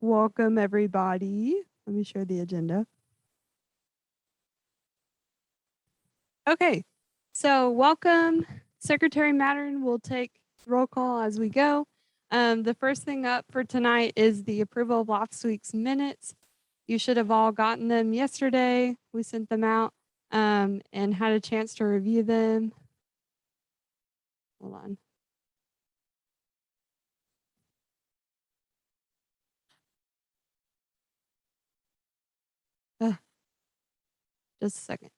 Welcome, everybody. Let me share the agenda. Okay, so welcome. Secretary Mattern will take roll call as we go. The first thing up for tonight is the approval of last week's minutes. You should have all gotten them yesterday. We sent them out and had a chance to review them. Hold on. Just a second.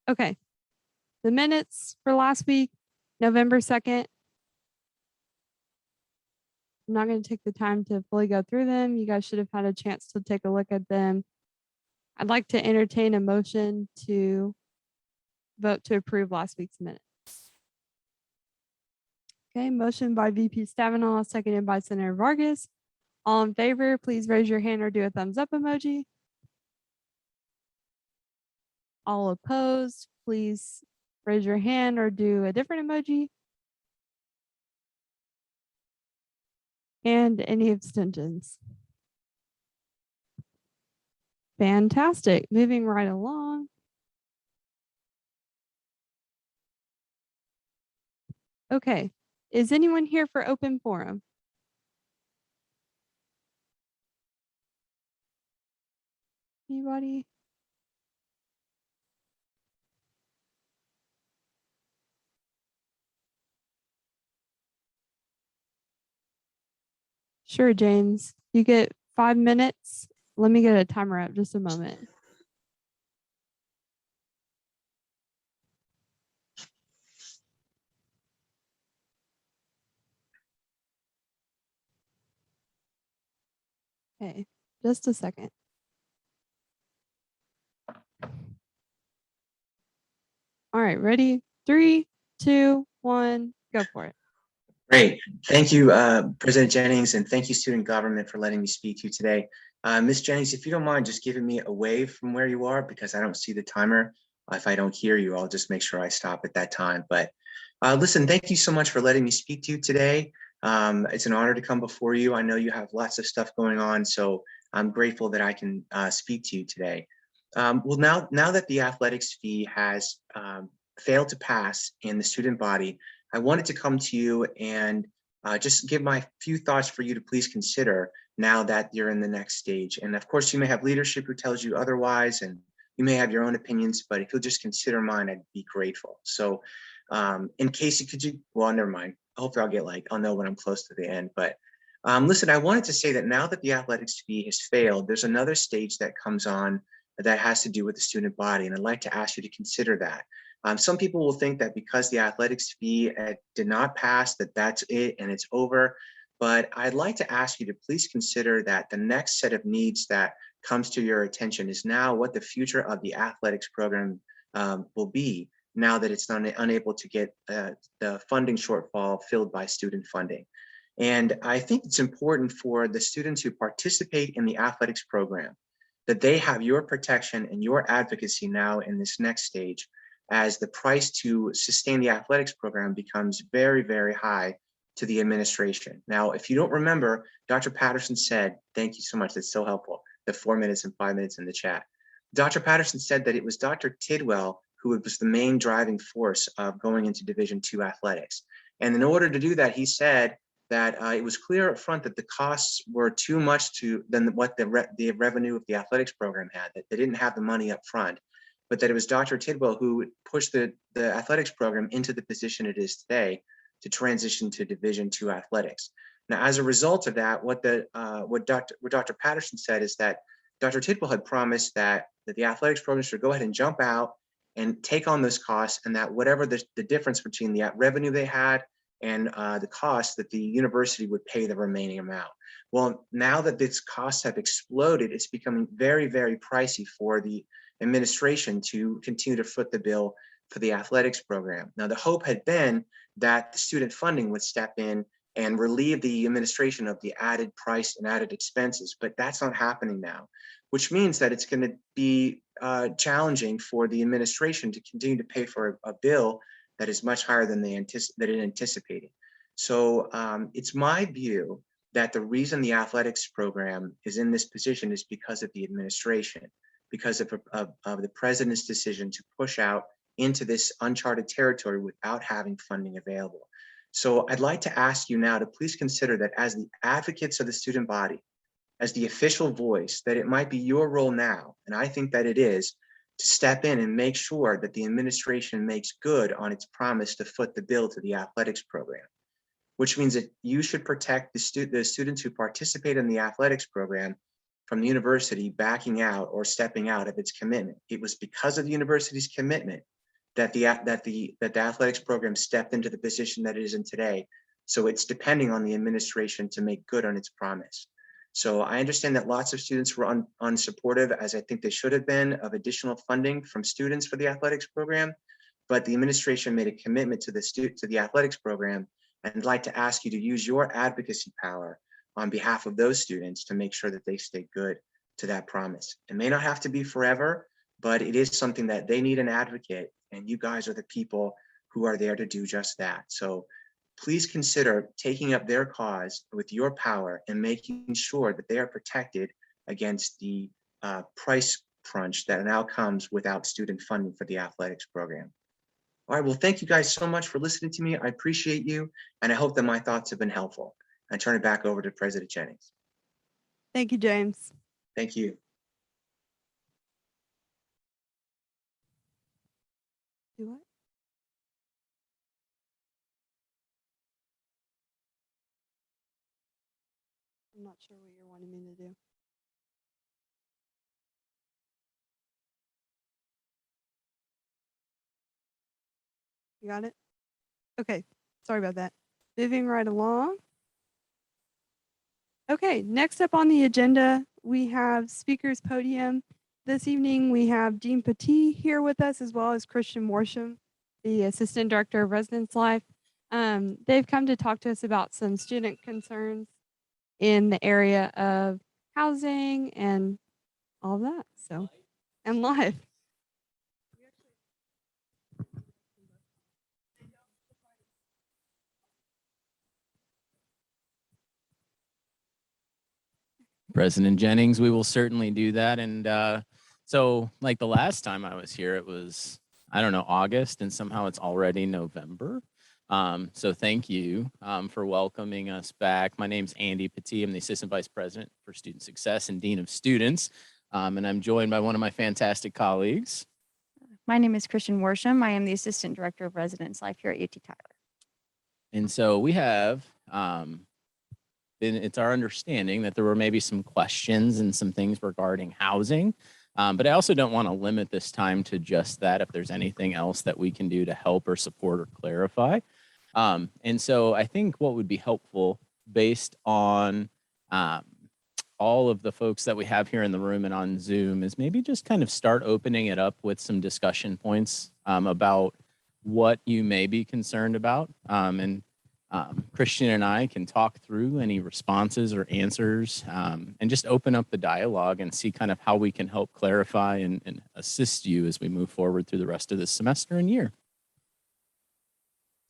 Okay, the minutes for last week, November 2nd. I'm not going to take the time to fully go through them. You guys should have had a chance to take a look at them. I'd like to entertain a motion to vote to approve last week's minutes. Okay, motion by VP Stabenow, seconded by Senator Vargas. All in favor, please raise your hand or do a thumbs up emoji. All opposed, please raise your hand or do a different emoji. And any abstentions? Fantastic. Moving right along. Okay, is anyone here for open forum? Anybody? Sure, James. You get 5 minutes. Let me get a timer up just a moment. Okay, just a second. All right, ready? 3, 2, 1, go for it. Great. Thank you, President Jennings, and thank you, student government, for letting me speak to you today. Ms. Jennings, if you don't mind just giving me a wave from where you are, because I don't see the timer. If I don't hear you, I'll just make sure I stop at that time. But listen, thank you so much for letting me speak to you today. It's an honor to come before you. I know you have lots of stuff going on, so I'm grateful that I can speak to you today. Well, now that the athletics fee has failed to pass in the student body, I wanted to come to you and just give my few thoughts for you to please consider now that you're in the next stage. And of course, you may have leadership who tells you otherwise, and you may have your own opinions, but if you'll just consider mine, I'd be grateful. So in case well, never mind. Hopefully I'll know when I'm close to the end. But listen, I wanted to say that now that the athletics fee has failed, there's another stage that comes on that has to do with the student body. And I'd like to ask you to consider that. Some people will think that because the athletics fee did not pass, that's it and it's over. But I'd like to ask you to please consider that the next set of needs that comes to your attention is now what the future of the athletics program will be now that it's unable to get the funding shortfall filled by student funding. And I think it's important for the students who participate in the athletics program that they have your protection and your advocacy now in this next stage, as the price to sustain the athletics program becomes very, very high to the administration. Now, if you don't remember, Dr. Patterson said, thank you so much, that's so helpful, the 4 minutes and 5 minutes in the chat. Dr. Patterson said that it was Dr. Tidwell who was the main driving force of going into Division II athletics. And in order to do that, he said that it was clear up front that the costs were too much than what the revenue of the athletics program had, that they didn't have the money up front, but that it was Dr. Tidwell who pushed the athletics program into the position it is today to transition to Division II athletics. Now, as a result of that, what Dr. Patterson said is that Dr. Tidwell had promised that the athletics program should go ahead and jump out and take on those costs, and that whatever the difference between the revenue they had and the cost, that the university would pay the remaining amount. Well, now that these costs have exploded, it's becoming very, very pricey for the administration to continue to foot the bill for the athletics program. Now, the hope had been that the student funding would step in and relieve the administration of the added price and added expenses. But that's not happening now, which means that it's going to be challenging for the administration to continue to pay for a bill that is much higher than it anticipated. So it's my view that the reason the athletics program is in this position is because of the administration, because of the president's decision to push out into this uncharted territory without having funding available. So I'd like to ask you now to please consider that as the advocates of the student body, as the official voice, that it might be your role now, and I think that it is, to step in and make sure that the administration makes good on its promise to foot the bill to the athletics program, which means that you should protect the students who participate in the athletics program from the university backing out or stepping out of its commitment. It was because of the university's commitment that the athletics program stepped into the position that it is in today. So it's depending on the administration to make good on its promise. So I understand that lots of students were unsupportive, as I think they should have been, of additional funding from students for the athletics program, but the administration made a commitment to the athletics program, and I'd like to ask you to use your advocacy power on behalf of those students to make sure that they stay good to that promise. It may not have to be forever, but it is something that they need an advocate, and you guys are the people who are there to do just that. So please consider taking up their cause with your power and making sure that they are protected against the price crunch that now comes without student funding for the athletics program. All right, well, thank you guys so much for listening to me. I appreciate you, and I hope that my thoughts have been helpful. I turn it back over to President Jennings. Thank you, James. Thank you. Do what? I'm not sure what you're wanting me to do. You got it? Okay, sorry about that. Moving right along. Okay, next up on the agenda, we have speakers podium. This evening, we have Dean Petit here with us, as well as Christian Worsham, the Assistant Director of Residence Life. They've come to talk to us about some student concerns in the area of housing and all that. So, and life. President Jennings, we will certainly do that. And so like the last time I was here, it was, I don't know, August, and somehow it's already November. So thank you for welcoming us back. My name's Andy Petit. I'm the Assistant Vice President for Student Success and Dean of Students. And I'm joined by one of my fantastic colleagues. My name is Christian Worsham. I am the Assistant Director of Residence Life here at UT Tyler. And so we have, it's our understanding that there were maybe some questions and some things regarding housing. But I also don't want to limit this time to just that if there's anything else that we can do to help or support or clarify. And so I think what would be helpful based on all of the folks that we have here in the room and on Zoom is maybe just kind of start opening it up with some discussion points about what you may be concerned about. And Christian and I can talk through any responses or answers and just open up the dialogue and see kind of how we can help clarify and assist you as we move forward through the rest of this semester and year.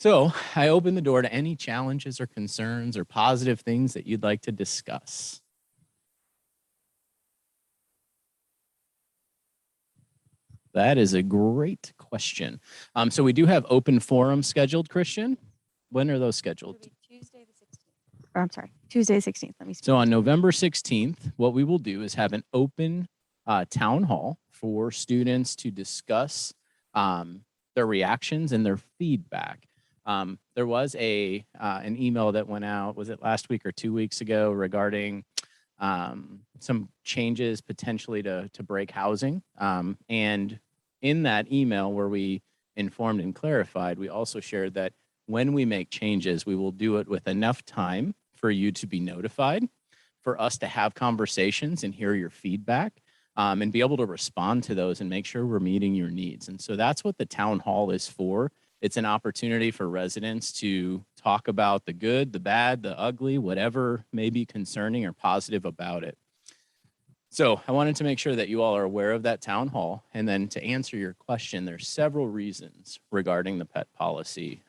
So I open the door to any challenges or concerns or positive things that you'd like to discuss. That is a great question. So we do have open forums scheduled, Christian. When are those scheduled? Tuesday the 16th. Or I'm sorry, Tuesday the 16th. Let me see. So on November 16th, what we will do is have an open town hall for students to discuss their reactions and their feedback. There was an email that went out, was it last week or 2 weeks ago, regarding some changes potentially to break housing. And in that email where we informed and clarified, we also shared that when we make changes, we will do it with enough time for you to be notified, for us to have conversations and hear your feedback, and be able to respond to those and make sure we're meeting your needs. And so that's what the town hall is for, It's an opportunity for residents to talk about the good, the bad, the ugly, whatever may be concerning or positive about it. So I wanted to make sure that you all are aware of that town hall. And then to answer your question, there's several reasons regarding the pet policy.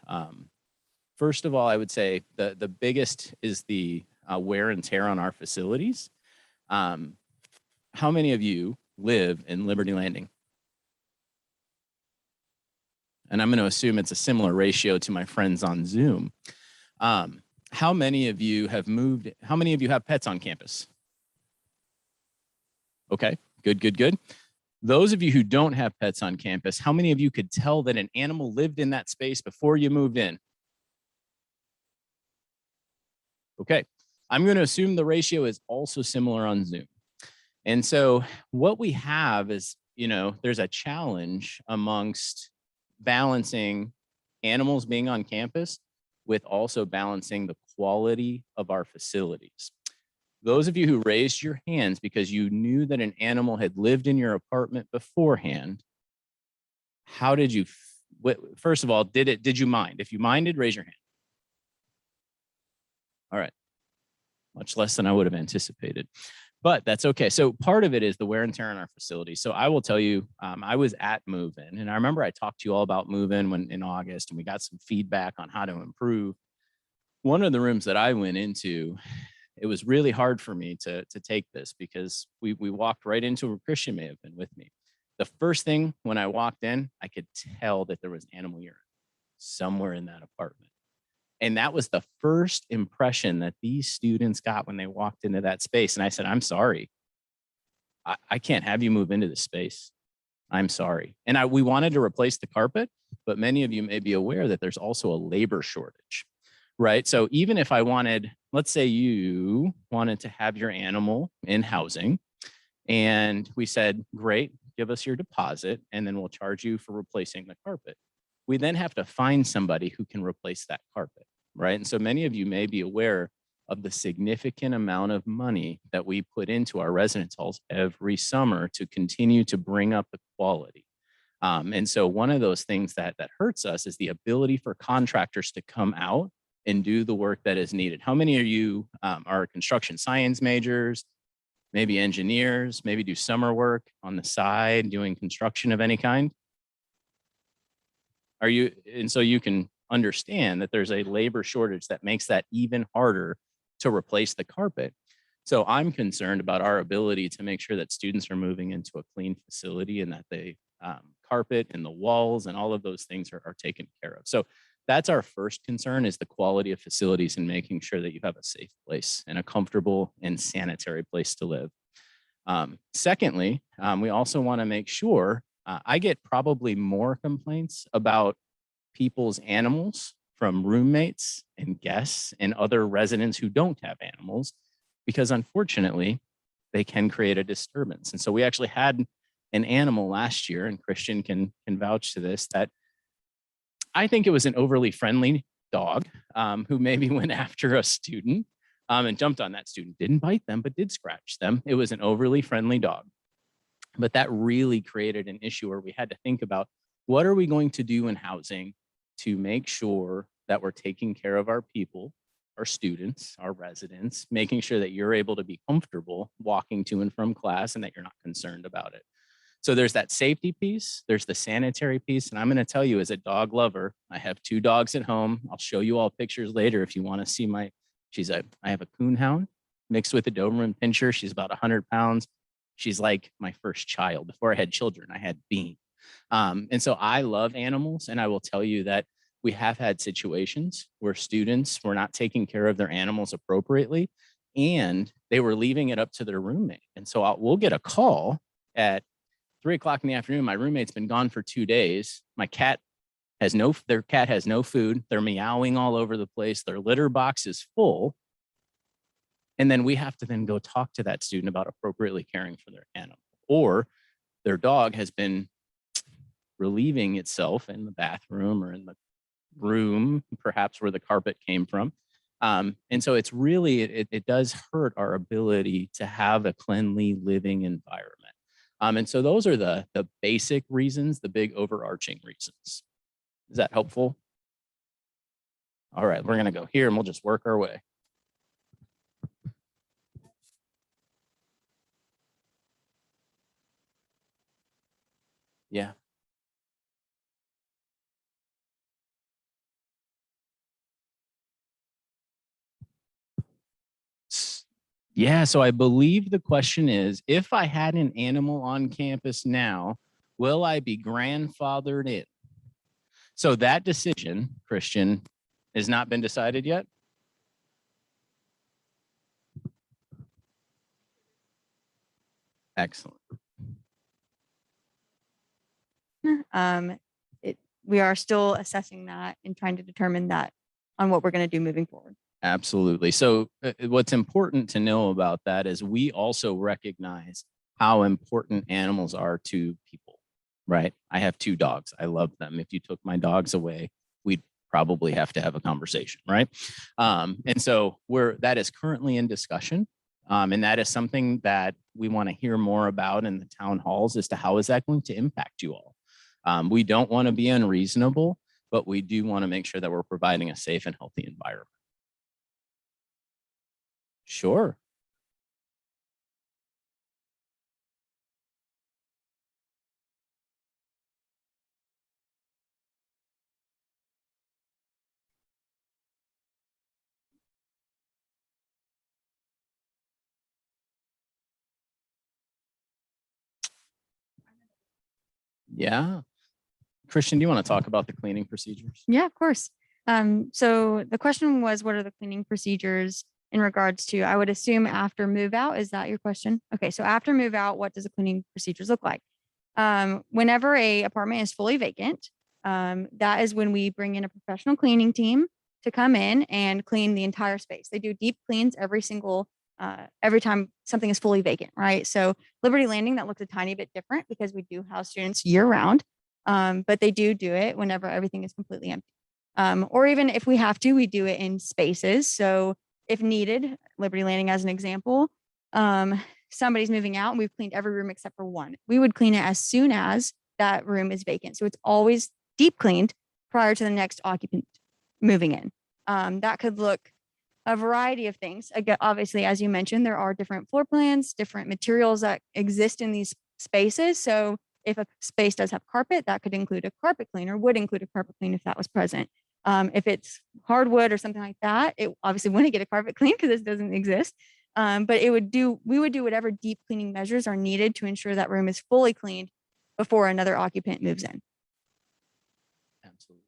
First of all, I would say the biggest is the wear and tear on our facilities. How many of you live in Liberty Landing? And I'm going to assume it's a similar ratio to my friends on Zoom. How many of you have moved? How many of you have pets on campus? Okay, good. Those of you who don't have pets on campus, how many of you could tell that an animal lived in that space before you moved in? Okay, I'm going to assume the ratio is also similar on Zoom. And so what we have is, there's a challenge amongst balancing animals being on campus with also balancing the quality of our facilities. Those of you who raised your hands because you knew that an animal had lived in your apartment beforehand, how did you, first of all, did you mind? If you minded, raise your hand. All right, much less than I would have anticipated, but that's okay. So part of it is the wear and tear on our facility. So I will tell you, I was at move-in, and I remember I talked to you all about move-in in August, and we got some feedback on how to improve. One of the rooms that I went into, it was really hard for me to take this because we walked right into where Christian may have been with me. The first thing when I walked in, I could tell that there was animal urine somewhere in that apartment. And that was the first impression that these students got when they walked into that space. And I said, I'm sorry. I can't have you move into this space. I'm sorry. And we wanted to replace the carpet, but many of you may be aware that there's also a labor shortage, right? So even if I wanted, let's say you wanted to have your animal in housing, and we said, great, give us your deposit, and then we'll charge you for replacing the carpet. We then have to find somebody who can replace that carpet, right? And so many of you may be aware of the significant amount of money that we put into our residence halls every summer to continue to bring up the quality. And so one of those things that hurts us is the ability for contractors to come out and do the work that is needed. How many of you are construction science majors, maybe engineers, maybe do summer work on the side, doing construction of any kind? And so you can understand that there's a labor shortage that makes that even harder to replace the carpet. So I'm concerned about our ability to make sure that students are moving into a clean facility and that the carpet and the walls and all of those things are taken care of. So that's our first concern, is the quality of facilities and making sure that you have a safe place and a comfortable and sanitary place to live. Secondly, we also want to make sure, I get probably more complaints about people's animals from roommates and guests and other residents who don't have animals, because unfortunately they can create a disturbance. And so we actually had an animal last year, and Christian can vouch to this, that I think it was an overly friendly dog who maybe went after a student and jumped on that student, didn't bite them, but did scratch them. It was an overly friendly dog. But that really created an issue where we had to think about, what are we going to do in housing to make sure that we're taking care of our people, our students, our residents, making sure that you're able to be comfortable walking to and from class and that you're not concerned about it. So there's that safety piece, there's the sanitary piece. And I'm going to tell you, as a dog lover, I have 2 dogs at home. I'll show you all pictures later if you want to see I have a coonhound mixed with a Doberman Pinscher. She's about 100 pounds. She's like my first child. Before I had children, I had Bean. And so I love animals. And I will tell you that we have had situations where students were not taking care of their animals appropriately, and they were leaving it up to their roommate. And so we'll get a call at 3 o'clock in the afternoon. My roommate's been gone for 2 days. Their cat has no food. They're meowing all over the place. Their litter box is full. And then we have to then go talk to that student about appropriately caring for their animal. Or their dog has been relieving itself in the bathroom or in the room, perhaps where the carpet came from. And so it's really, it does hurt our ability to have a cleanly living environment. And so those are the basic reasons, the big overarching reasons. Is that helpful? All right, we're gonna go here and we'll just work our way. Yeah. Yeah, so I believe the question is, if I had an animal on campus now, will I be grandfathered in? So that decision, Christian, has not been decided yet? Excellent. We are still assessing that and trying to determine that on what we're going to do moving forward. Absolutely. So what's important to know about that is we also recognize how important animals are to people, right? I have 2 dogs. I love them. If you took my dogs away, we'd probably have to have a conversation, right? And so that is currently in discussion. And that is something that we want to hear more about in the town halls as to how is that going to impact you all. We don't want to be unreasonable, but we do want to make sure that we're providing a safe and healthy environment. Sure. Yeah. Christian, do you want to talk about the cleaning procedures? Yeah, of course. So the question was, what are the cleaning procedures in regards to, I would assume after move out? Is that your question? Okay, so after move out, what does the cleaning procedures look like? Whenever a apartment is fully vacant, that is when we bring in a professional cleaning team to come in and clean the entire space. They do deep cleans every time something is fully vacant, right? So Liberty Landing, that looks a tiny bit different because we do house students year round. But they do it whenever everything is completely empty. Or even if we have to, we do it in spaces. So if needed, Liberty Landing as an example, somebody's moving out and we've cleaned every room except for one. We would clean it as soon as that room is vacant. So it's always deep cleaned prior to the next occupant moving in. That could look a variety of things. Again, obviously, as you mentioned, there are different floor plans, different materials that exist in these spaces. So if a space does have carpet, that could include a carpet cleaner, would include a carpet clean if that was present. If it's hardwood or something like that, it obviously wouldn't get a carpet clean because this doesn't exist. But we would do whatever deep cleaning measures are needed to ensure that room is fully cleaned before another occupant moves in. Absolutely.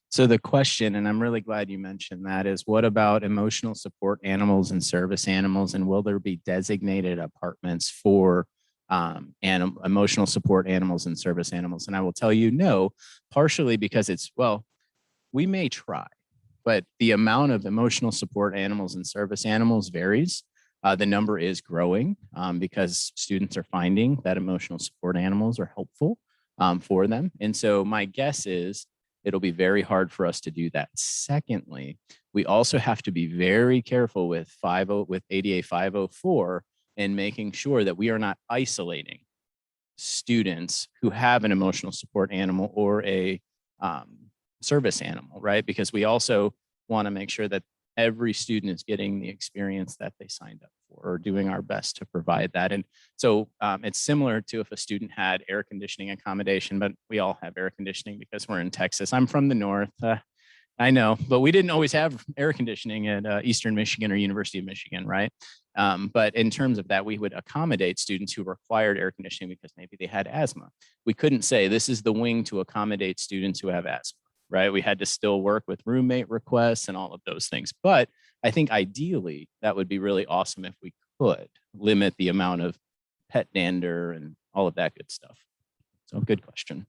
So the question, and I'm really glad you mentioned that, is what about emotional support animals and service animals, and will there be designated apartments for emotional support animals and service animals? And I will tell you no, partially because we may try, but the amount of emotional support animals and service animals varies. The number is growing because students are finding that emotional support animals are helpful for them. And so my guess is it'll be very hard for us to do that. Secondly, we also have to be very careful with ADA 504 and making sure that we are not isolating students who have an emotional support animal or a service animal, right? Because we also want to make sure that every student is getting the experience that they signed up for, or doing our best to provide that. And so it's similar to if a student had air conditioning accommodation, but we all have air conditioning because we're in Texas. I'm from the north. I know, but we didn't always have air conditioning at Eastern Michigan or University of Michigan, right? But in terms of that, we would accommodate students who required air conditioning because maybe they had asthma. We couldn't say this is the wing to accommodate students who have asthma, right? We had to still work with roommate requests and all of those things. But I think ideally that would be really awesome if we could limit the amount of pet dander and all of that good stuff. So good question.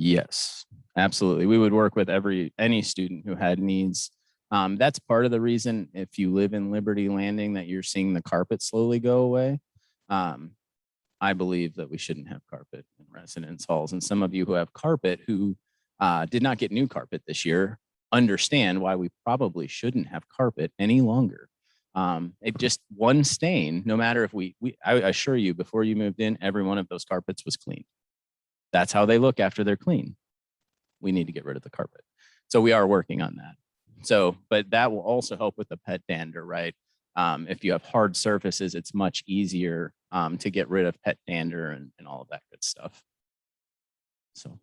Yes, absolutely. We would work with any student who had needs. That's part of the reason, if you live in Liberty Landing, that you're seeing the carpet slowly go away. I believe that we shouldn't have carpet in residence halls. And some of you who have carpet who did not get new carpet this year understand why we probably shouldn't have carpet any longer. It just one stain, no matter if I assure you, before you moved in, every one of those carpets was clean. That's how they look after they're clean. We need to get rid of the carpet. So we are working on that. So, but that will also help with the pet dander, right? If you have hard surfaces, it's much easier to get rid of pet dander and all of that good stuff. So,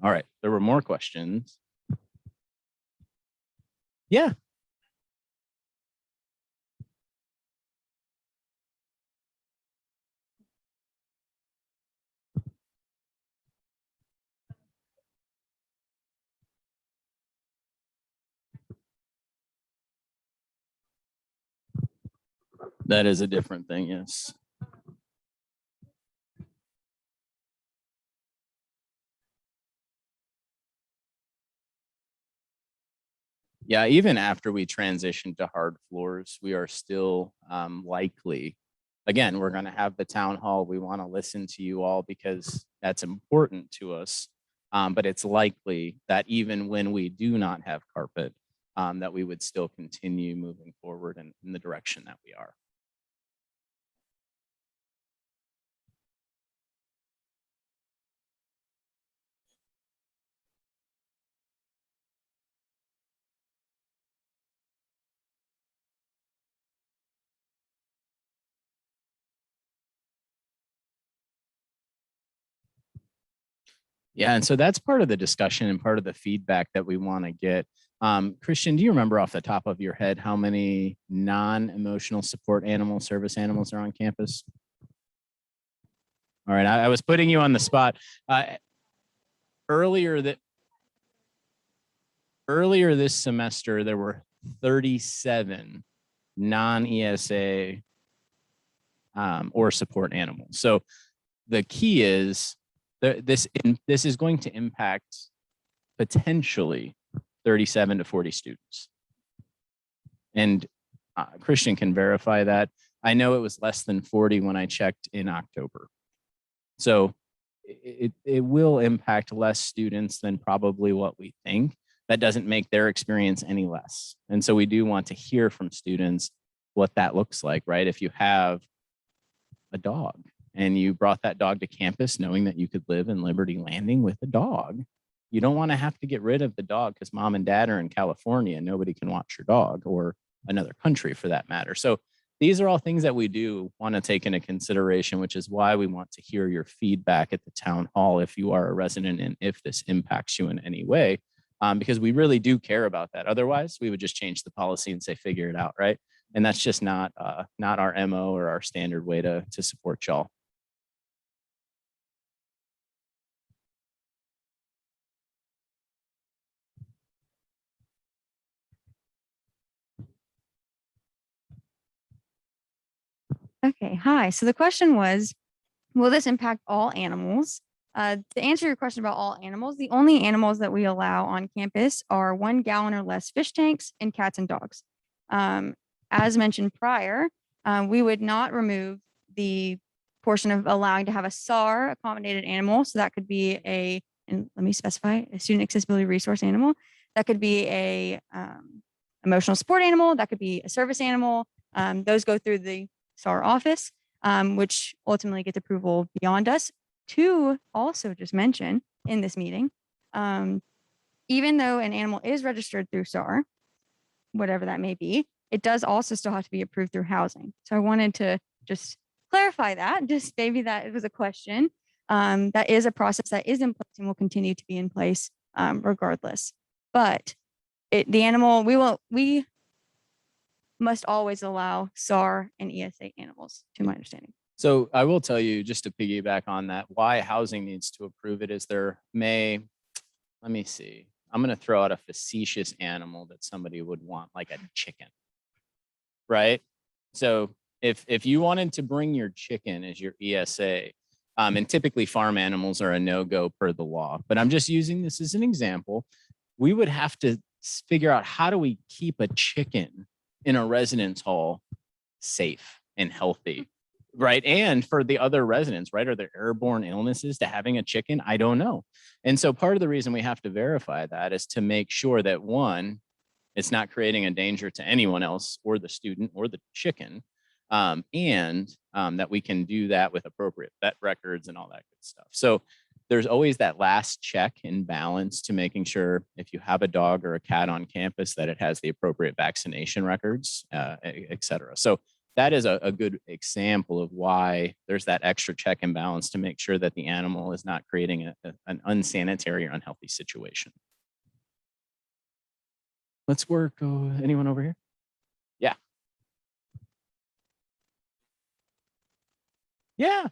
all right, there were more questions. Yeah. That is a different thing, yes. Yeah, even after we transition to hard floors, we are still likely, again, we're going to have the town hall. We want to listen to you all because that's important to us. But it's likely that even when we do not have carpet, that we would still continue moving forward in the direction that we are. Yeah, and so that's part of the discussion and part of the feedback that we want to get. Christian, do you remember off the top of your head how many non-emotional support service animals are on campus? All right, I was putting you on the spot. Earlier this semester, there were 37 non-ESA or support animals. So the key is this is going to impact potentially 37 to 40 students. And Christian can verify that. I know it was less than 40 when I checked in October. So it will impact less students than probably what we think. That doesn't make their experience any less. And so we do want to hear from students what that looks like, right? If you have a dog and you brought that dog to campus knowing that you could live in Liberty Landing with a dog, you don't want to have to get rid of the dog because mom and dad are in California and nobody can watch your dog, or another country for that matter. So these are all things that we do want to take into consideration, which is why we want to hear your feedback at the town hall if you are a resident and if this impacts you in any way, because we really do care about that. Otherwise, we would just change the policy and say, figure it out, right? And that's just not our MO or our standard way to support y'all. Okay, hi. So the question was, will this impact all animals? To answer your question about all animals, the only animals that we allow on campus are 1 gallon or less fish tanks and cats and dogs. As mentioned prior, we would not remove the portion of allowing to have a SAR accommodated animal. So that could be and let me specify, a student accessibility resource animal. That could be a emotional support animal. That could be a service animal. Those go through the SAR office, which ultimately gets approval beyond us. To also just mention in this meeting, even though an animal is registered through SAR, whatever that may be, it does also still have to be approved through housing. So I wanted to just clarify that, just maybe that it was a question. That is a process that is in place and will continue to be in place regardless. But the animal, we must always allow SAR and ESA animals, to my understanding. So I will tell you, just to piggyback on that, why housing needs to approve it is let me see. I'm going to throw out a facetious animal that somebody would want, like a chicken, right? So if you wanted to bring your chicken as your ESA, And typically farm animals are a no-go per the law, but I'm just using this as an example. We would have to figure out, how do we keep a chicken in a residence hall safe and healthy, right? And for the other residents, right? Are there airborne illnesses to having a chicken? I don't know. And so part of the reason we have to verify that is to make sure that, one, it's not creating a danger to anyone else or the student or the chicken, and that we can do that with appropriate vet records and all that good stuff. So there's always that last check and balance to making sure, if you have a dog or a cat on campus, that it has the appropriate vaccination records, et cetera. So that is a good example of why there's that extra check and balance to make sure that the animal is not creating an unsanitary or unhealthy situation. Let's work. Anyone over here? Yeah. Yeah.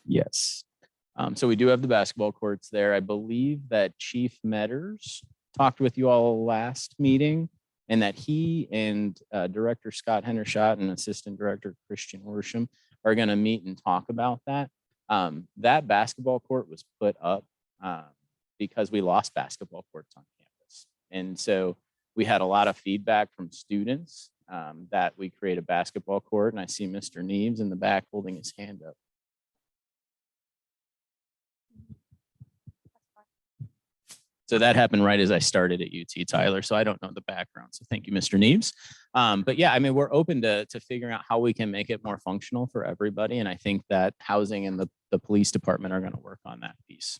Yes. So we do have the basketball courts there. I believe that Chief Metters talked with you all last meeting, and that he and Director Scott Hendershot and Assistant Director Christian Worsham are going to meet and talk about that. That basketball court was put up because we lost basketball courts on campus. And so we had a lot of feedback from students that we create a basketball court. And I see Mr. Neves in the back holding his hand up. So that happened right as I started at UT, Tyler. So I don't know the background. So thank you, Mr. Neves. But yeah, I mean, we're open to figuring out how we can make it more functional for everybody. And I think that housing and the police department are going to work on that piece.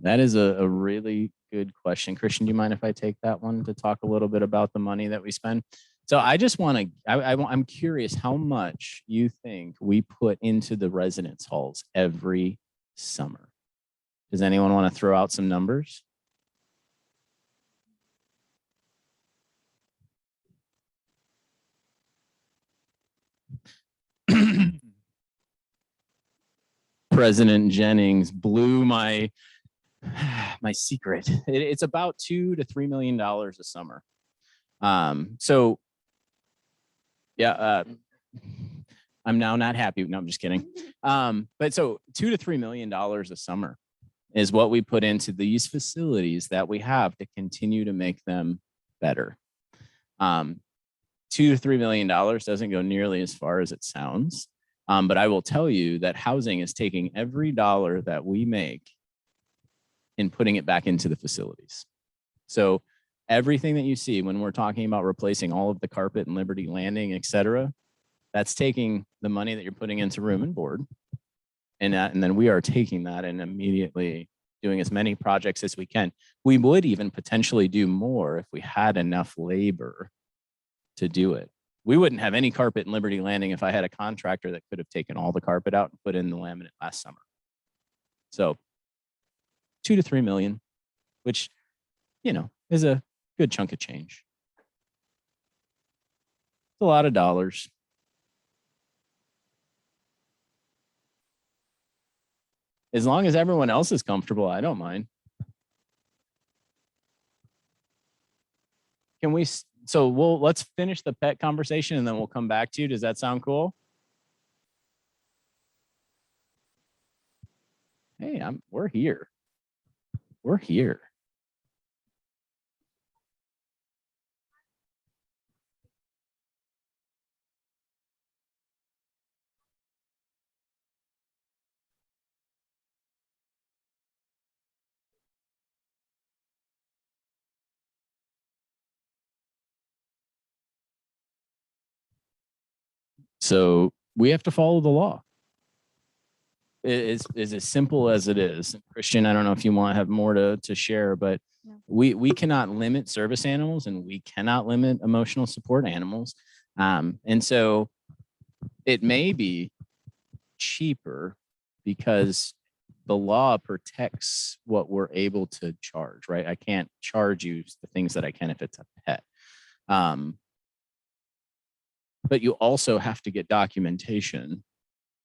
That is a really good question. Christian, do you mind if I take that one to talk a little bit about the money that we spend? So I just want to, I'm curious how much you think we put into the residence halls every summer. Does anyone want to throw out some numbers? President Jennings blew my secret. It's about $2 to $3 million a summer. So yeah, I'm now not happy. No, I'm just kidding. But so $2 to $3 million a summer is what we put into these facilities that we have to continue to make them better. $2 to $3 million doesn't go nearly as far as it sounds. But I will tell you that housing is taking every dollar that we make and putting it back into the facilities. So everything that you see when we're talking about replacing all of the carpet and Liberty Landing, et cetera, that's taking the money that you're putting into room and board. And then we are taking that and immediately doing as many projects as we can. We would even potentially do more if we had enough labor to do it. We wouldn't have any carpet in Liberty Landing if I had a contractor that could have taken all the carpet out and put in the laminate last summer. So 2 to 3 million, which, you know, is a good chunk of change. It's a lot of dollars. As long as everyone else is comfortable, I don't mind. Can we, so let's finish the pet conversation and then we'll come back to you. Does that sound cool? Hey, we're here. We're here. So we have to follow the law. is as simple as it is. Christian, I don't know if you want to have more to share, but No. we cannot limit service animals and we cannot limit emotional support animals. And so it may be cheaper because the law protects what we're able to charge, right? I can't charge you the things that I can if it's a pet. But you also have to get documentation,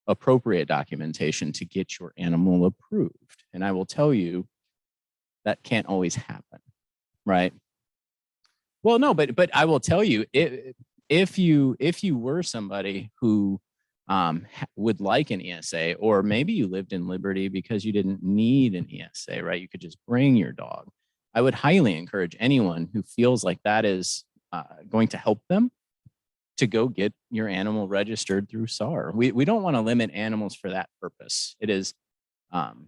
appropriate documentation to get your animal approved. And I will tell you that can't always happen, right? Well, no, but I will tell you, if you were somebody who would like an ESA, or maybe you lived in Liberty because you didn't need an ESA, right? You could just bring your dog. I would highly encourage anyone who feels like that is going to help them to go get your animal registered through SAR. We don't want to limit animals for that purpose. It is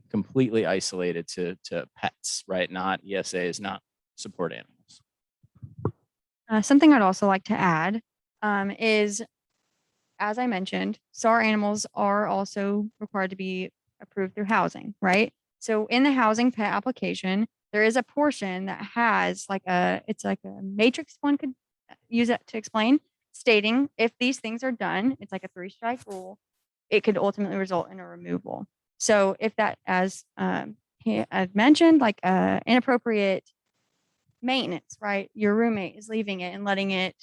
completely isolated to pets, right? Not ESAs, not support animals. Something I'd also like to add is, as I mentioned, SAR animals are also required to be approved through housing, right? So in the housing pet application, there is a portion that has it's like a matrix, one could use it to explain, stating if these things are done, it's like a 3-strike rule, it could ultimately result in a removal. So if that, as I've mentioned, like inappropriate maintenance, right? Your roommate is leaving it and letting it,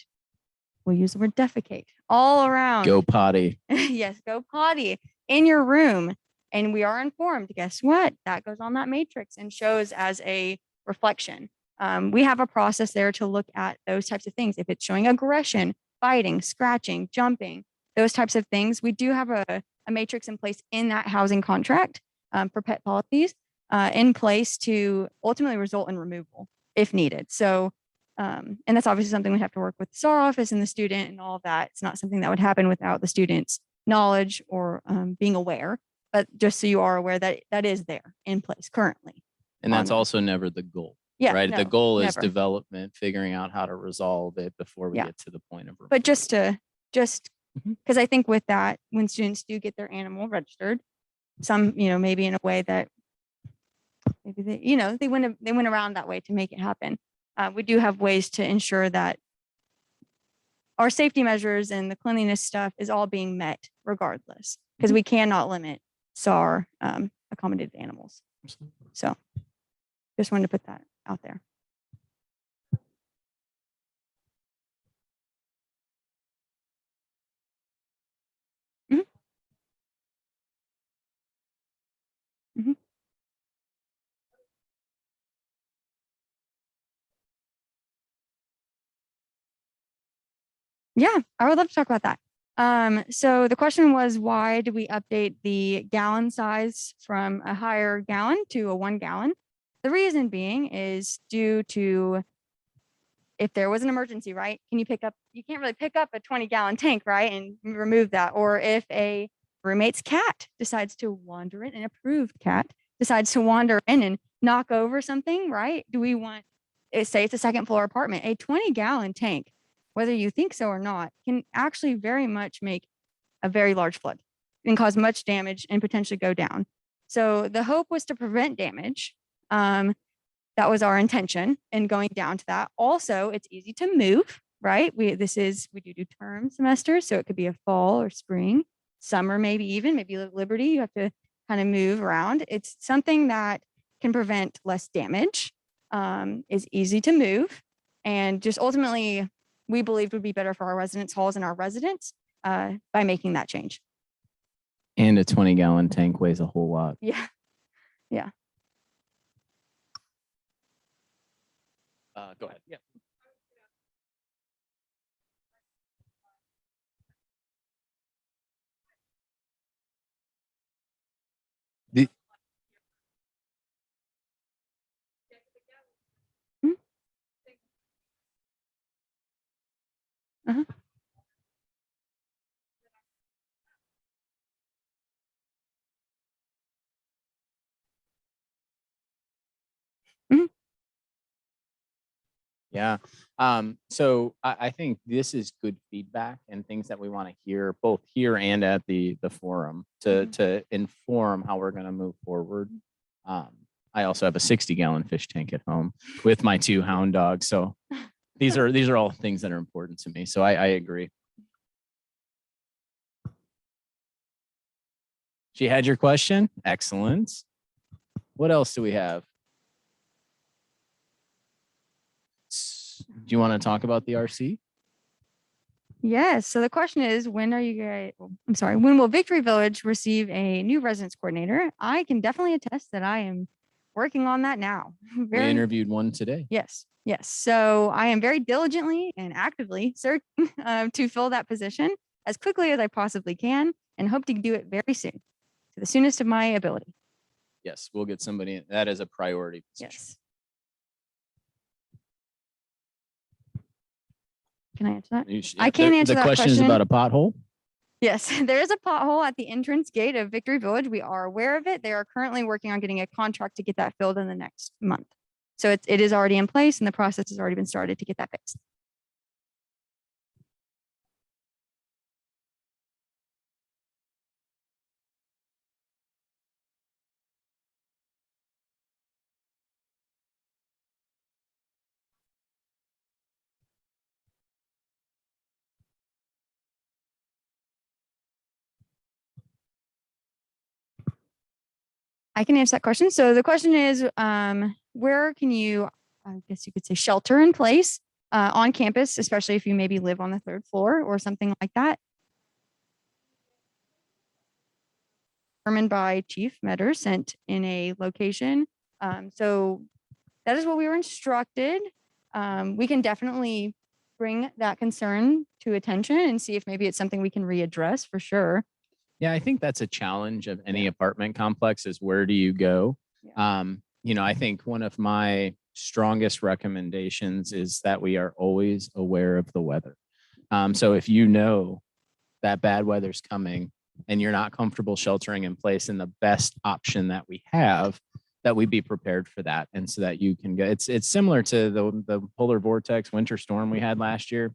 we'll use the word defecate all around. Go potty. Yes, go potty in your room. And we are informed, guess what? That goes on that matrix and shows as a reflection. We have a process there to look at those types of things. If it's showing aggression, biting, scratching, jumping, those types of things, we do have a matrix in place in that housing contract for pet policies in place to ultimately result in removal if needed. So, and that's obviously something we have to work with the SAR office and the student and all of that. It's not something that would happen without the student's knowledge or being aware, but just so you are aware that that is there in place currently. And that's there. also never the goal. Yeah, right. no, The goal is never. development, figuring out how to resolve it before we Yeah. get to the point of removal. But just Mhm. because I think with that, when students do get their animal registered, some, maybe in a way that maybe they went around that way to make it happen. We do have ways to ensure that our safety measures and the cleanliness stuff is all being met regardless, because we cannot limit SAR accommodated animals. Absolutely. So just wanted to put that out there. Mhm. Mhm. Yeah, I would love to talk about that. So the question was, why do we update the gallon size from a higher gallon to a 1 gallon? The reason being is due to, if there was an emergency, right? You can't really pick up a 20-gallon tank, right? And remove that. Or if a roommate's cat decides to wander in, an approved cat decides to wander in and knock over something, right? Do we want, say it's a second floor apartment, a 20-gallon tank, whether you think so or not, can actually very much make a very large flood and cause much damage and potentially go down. So the hope was to prevent damage. That was our intention in going down to that. Also, it's easy to move, right? We do term semesters, so it could be a fall or spring, summer, maybe Liberty. You have to kind of move around. It's something that can prevent less damage, is easy to move, and just ultimately we believed would be better for our residence halls and our residents by making that change. And a 20-gallon tank weighs a whole lot. Yeah. Go ahead. Yeah. The, Uh-huh. yeah. Yeah. So I think this is good feedback and things that we want to hear both here and at the forum to inform how we're going to move forward. I also have a 60-gallon fish tank at home with my 2 hound dogs. So these are all things that are important to me. So I agree. She had your question. Excellent. What else do we have? Do you want to talk about the RC? Yes. So the question is, when are you guys, I'm sorry, when will Victory Village receive a new residence coordinator? I can definitely attest that I am working on that now. We interviewed one today. Yes. Yes. So I am very diligently and actively searching to fill that position as quickly as I possibly can and hope to do it very soon to the soonest of my ability. Yes, we'll get somebody. That is a priority position. Yes. Can I answer that? I can't answer that question. The question is about a pothole. Yes, there is a pothole at the entrance gate of Victory Village. We are aware of it. They are currently working on getting a contract to get that filled in the next month. So it is already in place and the process has already been started to get that fixed. I can answer that question. So the question is, where can you, I guess you could say, shelter in place on campus, especially if you maybe live on the 3rd floor or something like that? Determined by Chief Metter, sent in a location. So that is what we were instructed. We can definitely bring that concern to attention and see if maybe it's something we can readdress for sure. Yeah, I think that's a challenge of any apartment complex is where do you go? Yeah. I think one of my strongest recommendations is that we are always aware of the weather. So if you know that bad weather's coming and you're not comfortable sheltering in place, and the best option that we have, that we be prepared for that. And so that you can go, it's similar to the polar vortex winter storm we had last year.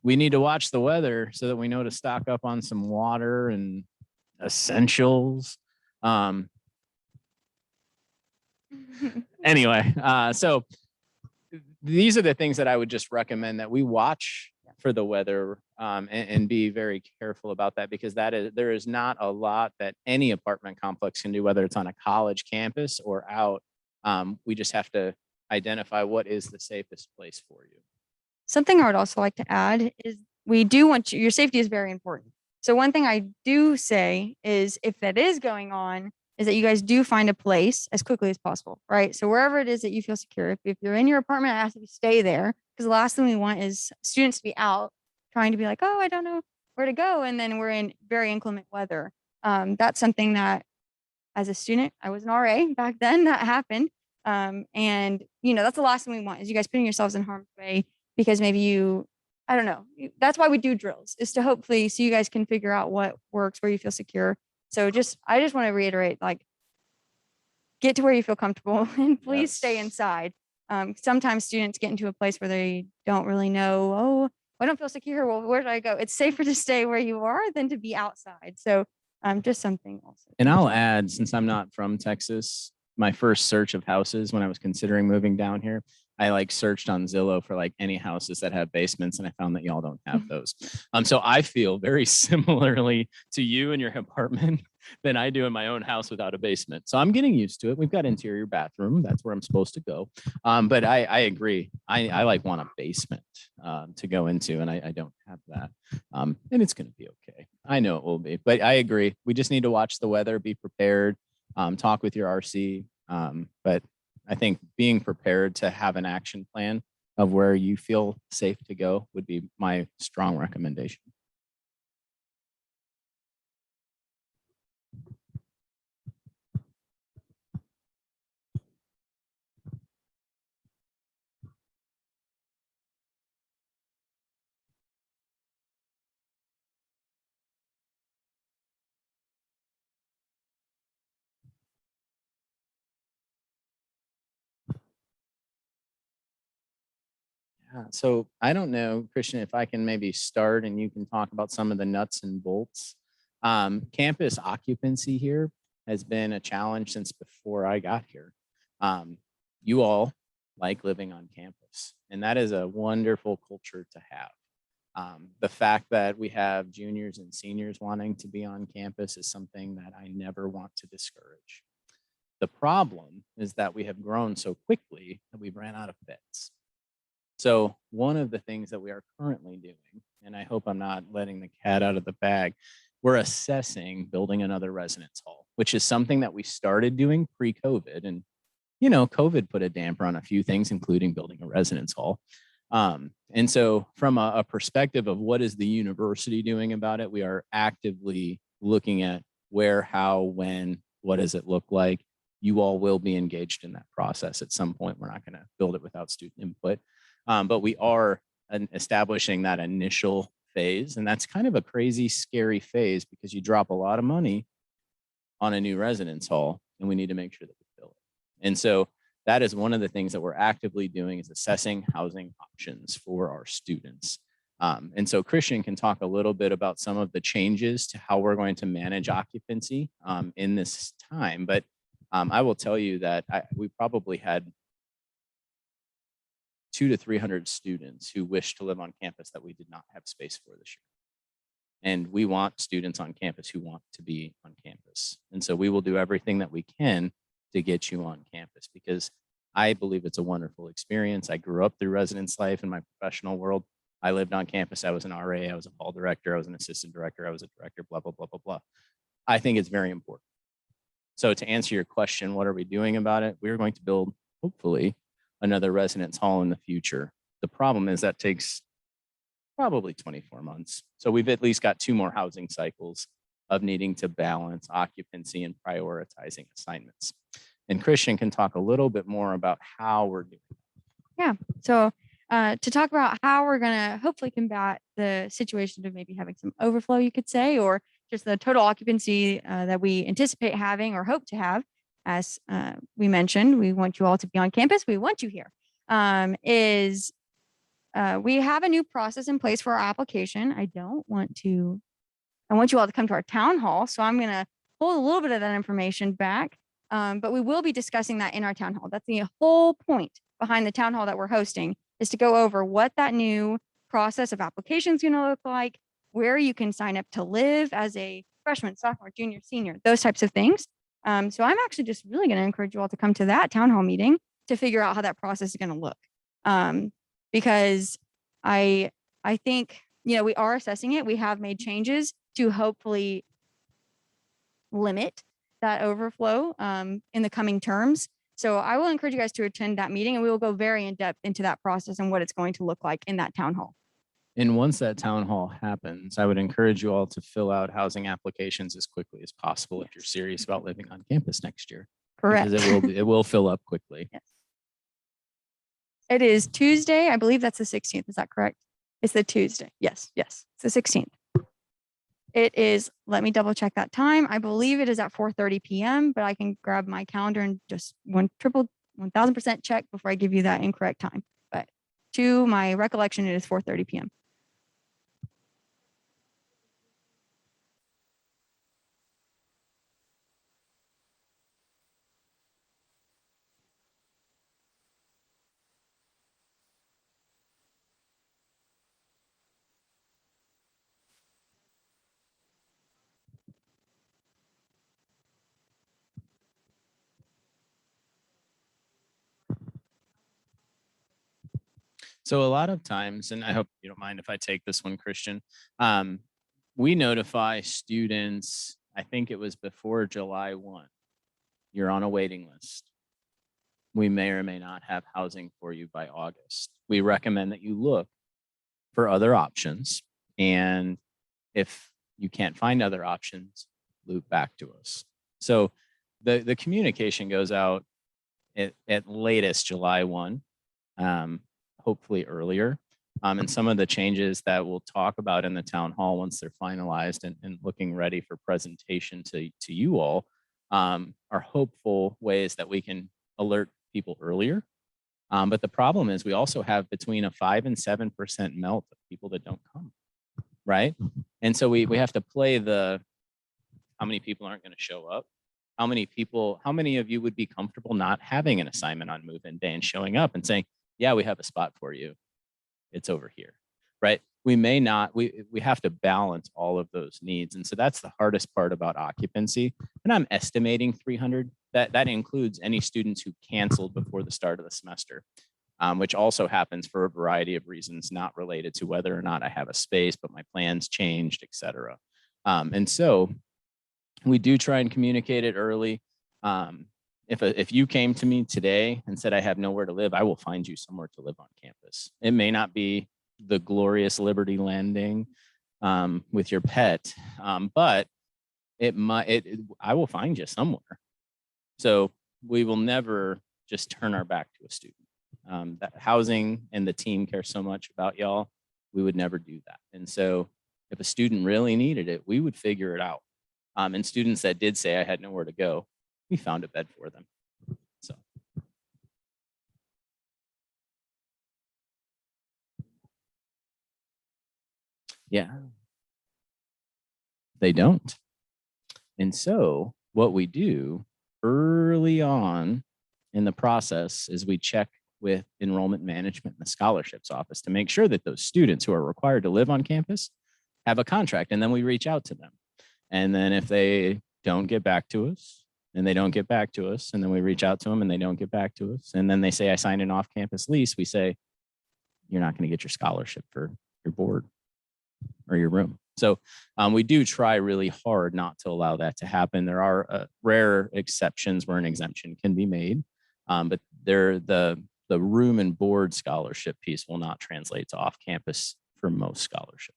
We need to watch the weather so that we know to stock up on some water and essentials. Anyway, so these are the things that I would just recommend that we watch for the weather and be very careful about that, because there is not a lot that any apartment complex can do, whether it's on a college campus or out. We just have to identify what is the safest place for you. Something I would also like to add is we do want your safety is very important. So one thing I do say is if that is going on, is that you guys do find a place as quickly as possible, right? So wherever it is that you feel secure, if you're in your apartment, I ask you to stay there, because the last thing we want is students to be out trying to be like, oh, I don't know where to go. And then we're in very inclement weather. That's something that as a student, I was an RA back then, that happened. And that's the last thing we want is you guys putting yourselves in harm's way because maybe I don't know. That's why we do drills, is to hopefully so you guys can figure out what works, where you feel secure. So I just want to reiterate, like, get to where you feel comfortable and please stay inside. Sometimes students get into a place where they don't really know, oh, I don't feel secure. Well, where do I go? It's safer to stay where you are than to be outside. So just something also. And I'll add, since I'm not from Texas, my first search of houses when I was considering moving down here, I searched on Zillow for any houses that have basements, and I found that y'all don't have those. So I feel very similarly to you in your apartment than I do in my own house without a basement. So I'm getting used to it. We've got interior bathroom. That's where I'm supposed to go. But I agree. I want a basement to go into, and I don't have that. And it's going to be okay. I know it will be, but I agree. We just need to watch the weather, be prepared, talk with your RC. But I think being prepared to have an action plan of where you feel safe to go would be my strong recommendation. So I don't know, Christian, if I can maybe start and you can talk about some of the nuts and bolts. Campus occupancy here has been a challenge since before I got here. You all like living on campus, and that is a wonderful culture to have. The fact that we have juniors and seniors wanting to be on campus is something that I never want to discourage. The problem is that we have grown so quickly that we've ran out of beds. So one of the things that we are currently doing, and I hope I'm not letting the cat out of the bag, we're assessing building another residence hall, which is something that we started doing pre-COVID. And, you know, COVID put a damper on a few things, including building a residence hall. And so from a perspective of what is the university doing about it, we are actively looking at where, how, when, what does it look like? You all will be engaged in that process at some point. We're not going to build it without student input. But we are establishing that initial phase. And that's kind of a crazy, scary phase because you drop a lot of money on a new residence hall and we need to make sure that we fill it. And so that is one of the things that we're actively doing is assessing housing options for our students. And so Christian can talk a little bit about some of the changes to how we're going to manage occupancy in this time. But I will tell you that we probably had 200 to 300 students who wish to live on campus that we did not have space for this year. And we want students on campus who want to be on campus. And so we will do everything that we can to get you on campus because I believe it's a wonderful experience. I grew up through residence life in my professional world. I lived on campus. I was an RA. I was a hall director. I was an assistant director. I was a director, blah, blah, blah, blah, blah. I think it's very important. So to answer your question, what are we doing about it? We're going to build, hopefully, another residence hall in the future. The problem is that takes probably 24 months. So we've at least got 2 more housing cycles of needing to balance occupancy and prioritizing assignments. And Christian can talk a little bit more about how we're doing that. Yeah. So to talk about how we're going to hopefully combat the situation of maybe having some overflow, you could say, or just the total occupancy that we anticipate having or hope to have. As we mentioned, we want you all to be on campus. We want you here. We have a new process in place for our application. I want you all to come to our town hall. So I'm going to hold a little bit of that information back. But we will be discussing that in our town hall. That's the whole point behind the town hall that we're hosting is to go over what that new process of application is going to look like, where you can sign up to live as a freshman, sophomore, junior, senior, those types of things. So I'm actually just really going to encourage you all to come to that town hall meeting to figure out how that process is going to look. Because I think, we are assessing it. We have made changes to hopefully limit that overflow in the coming terms. So I will encourage you guys to attend that meeting and we will go very in depth into that process and what it's going to look like in that town hall. And once that town hall happens, I would encourage you all to fill out housing applications as quickly as possible if you're serious about living on campus next year. Correct. Because it will fill up quickly. Yes. It is Tuesday. I believe that's the 16th. Is that correct? It's the Tuesday. Yes. It's the 16th. It is, let me double check that time. I believe it is at 4:30 p.m., but I can grab my calendar and just 1000% check before I give you that incorrect time. But to my recollection, it is 4:30 p.m. So a lot of times, and I hope you don't mind if I take this one, Christian, we notify students, I think it was before July 1, you're on a waiting list. We may or may not have housing for you by August. We recommend that you look for other options. And if you can't find other options, loop back to us. So the communication goes out at latest July 1. Hopefully earlier. And some of the changes that we'll talk about in the town hall once they're finalized and looking ready for presentation to you all are hopeful ways that we can alert people earlier But the problem is we also have between a 5 and 7% melt of people that don't come, right? And so we have to play the how many people aren't going to show up. How many of you would be comfortable not having an assignment on move-in day and showing up and saying, yeah, we have a spot for you. It's over here, right? We may not, we have to balance all of those needs. And so that's the hardest part about occupancy. And I'm estimating 300. That includes any students who canceled before the start of the semester, which also happens for a variety of reasons, not related to whether or not I have a space, but my plans changed, et cetera. And so we do try and communicate it early. If you came to me today and said, I have nowhere to live, I will find you somewhere to live on campus. It may not be the glorious Liberty Landing with your pet, but I will find you somewhere. So we will never just turn our back to a student. That housing and the team care so much about y'all, we would never do that. And so if a student really needed it, we would figure it out. And students that did say I had nowhere to go, we found a bed for them. So. Yeah. They don't. And so what we do early on in the process is we check with enrollment management and the scholarships office to make sure that those students who are required to live on campus have a contract, and then we reach out to them. And then if they don't get back to us, and they don't get back to us, and then we reach out to them and they don't get back to us, and then they say, I signed an off-campus lease, we say, you're not going to get your scholarship for your board or your room. So we do try really hard not to allow that to happen. There are rare exceptions where an exemption can be made, but the room and board scholarship piece will not translate to off-campus for most scholarships.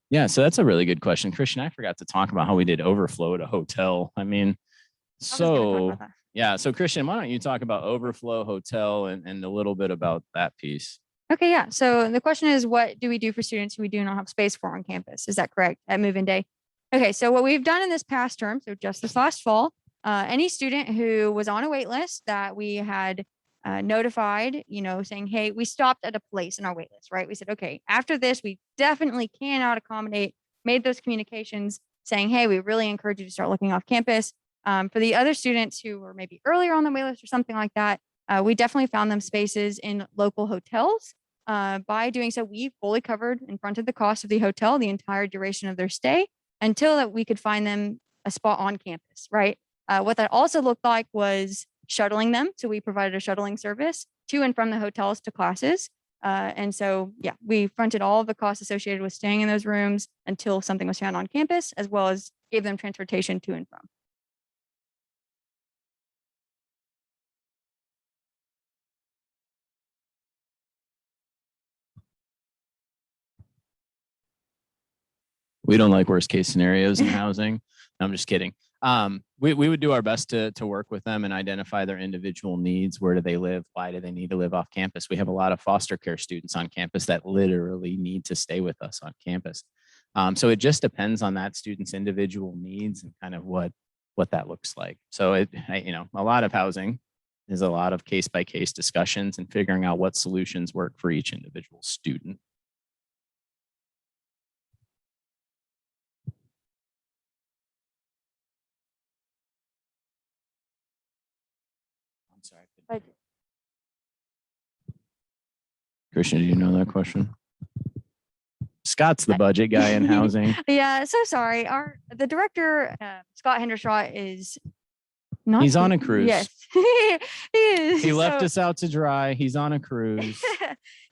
Yeah, so that's a really good question. Christian, I forgot to talk about how we did overflow at a hotel. I mean, so yeah, so Christian, why don't you talk about overflow hotel and a little bit about that piece? Okay, yeah. So the question is, what do we do for students who we do not have space for on campus? Is that correct at move-in day? Okay, so what we've done in this past term, so just this last fall, any student who was on a wait list that we had notified, saying, hey, we stopped at a place in our wait list, right? We said, okay, after this, we definitely cannot accommodate, made those communications saying, hey, we really encourage you to start looking off campus. For the other students who were maybe earlier on the wait list or something like that, we definitely found them spaces in local hotels. By doing so, we fully covered and fronted the cost of the hotel the entire duration of their stay until that we could find them a spot on campus, right? What that also looked like was shuttling them. So we provided a shuttling service to and from the hotels to classes. And so, yeah, we fronted all of the costs associated with staying in those rooms until something was found on campus, as well as gave them transportation to and from. We don't like worst case scenarios in housing. I'm just kidding. We would do our best to work with them and identify their individual needs. Where do they live? Why do they need to live off campus? We have a lot of foster care students on campus that literally need to stay with us on campus. So it just depends on that student's individual needs and kind of what that looks like. So a lot of housing is a lot of case by case discussions and figuring out what solutions work for each individual student. Sorry. Christian, do you know that question? Scott's the budget guy in housing. Yeah, so sorry. The director, Scott Hendershot, is not. He's on a cruise. Yes, he is. He left us out to dry. He's on a cruise.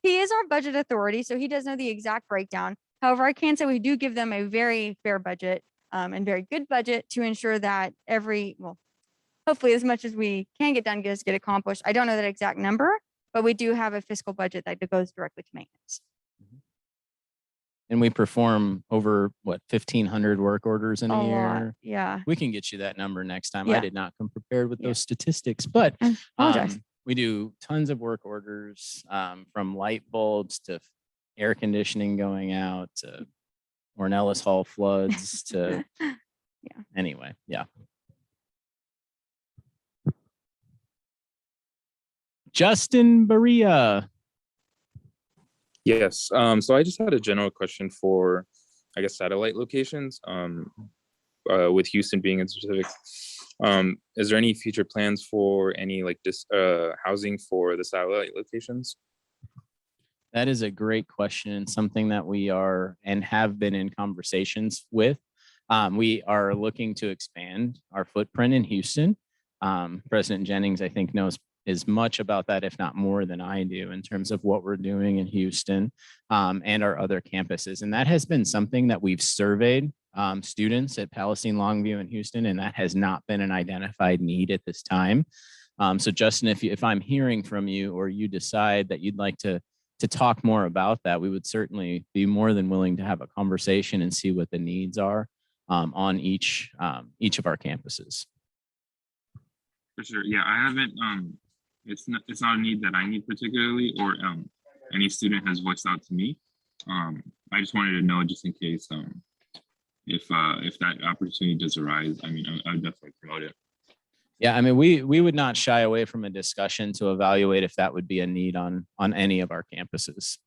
He is our budget authority, so he does know the exact breakdown. However, I can say we do give them a very fair budget and very good budget to ensure that hopefully as much as we can get done get accomplished. I don't know that exact number, but we do have a fiscal budget that goes directly to maintenance. and we perform over what 1,500 work orders in a lot. year. Yeah. We can get you that number next time. Yeah. I did not come prepared with Yeah. those statistics, but I apologize. we do tons of work orders, from light bulbs to air conditioning going out to Ornelas Hall floods to anyway. Yeah. Justin Baria. Yes. So I just had a general question for, I guess, satellite locations. With Houston being in specific, is there any future plans for any like this housing for the satellite locations? That is a great question and something that we are and have been in conversations with. We are looking to expand our footprint in Houston. President Jennings, I think, knows as much about that, if not more than I do, in terms of what we're doing in Houston and our other campuses. And that has been something that we've surveyed students at Palestine Longview and Houston, and that has not been an identified need at this time. So Justin, if I'm hearing from you or you decide that you'd like to talk more about that, we would certainly be more than willing to have a conversation and see what the needs are on each of our campuses. For sure. Yeah, I haven't. It's not a need that I need particularly, or any student has voiced out to me. I just wanted to know, just in case, if that opportunity does arise. I mean, I would definitely promote it. Yeah, I mean, we would not shy away from a discussion to evaluate if that would be a need on any of our campuses.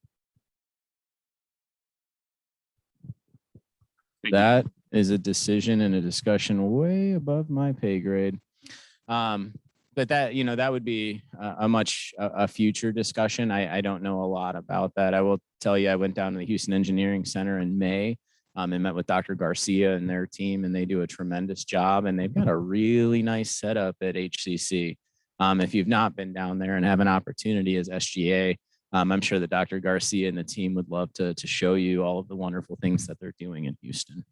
That is a decision and a discussion way above my pay grade. But that, that would be a future discussion. I don't know a lot about that. I will tell you, I went down to the Houston Engineering Center in May and met with Dr. Garcia and their team, and they do a tremendous job, and they've got a really nice setup at HCC. If you've not been down there and have an opportunity as SGA, I'm sure that Dr. Garcia and the team would love to show you all of the wonderful things that they're doing in Houston.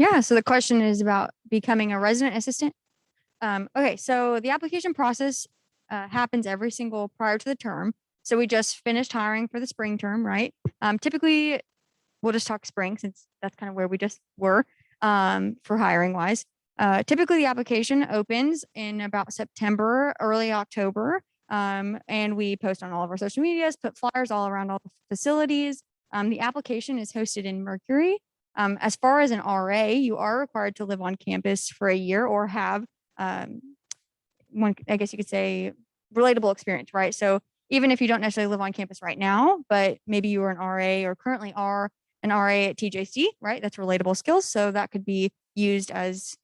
Yeah, so the question is about becoming a resident assistant. Okay, so the application process happens every single prior to the term. So we just finished hiring for the spring term, right? Typically, we'll just talk spring since that's kind of where we just were for hiring wise. Typically, the application opens in about September, early October, and we post on all of our social medias, put flyers all around all the facilities. The application is hosted in Mercury. As far as an RA, you are required to live on campus for a year or have one, I guess you could say, relatable experience, right? So even if you don't necessarily live on campus right now, but maybe you are an RA or currently are an RA at TJC, right? That's relatable skills. So that could be used as,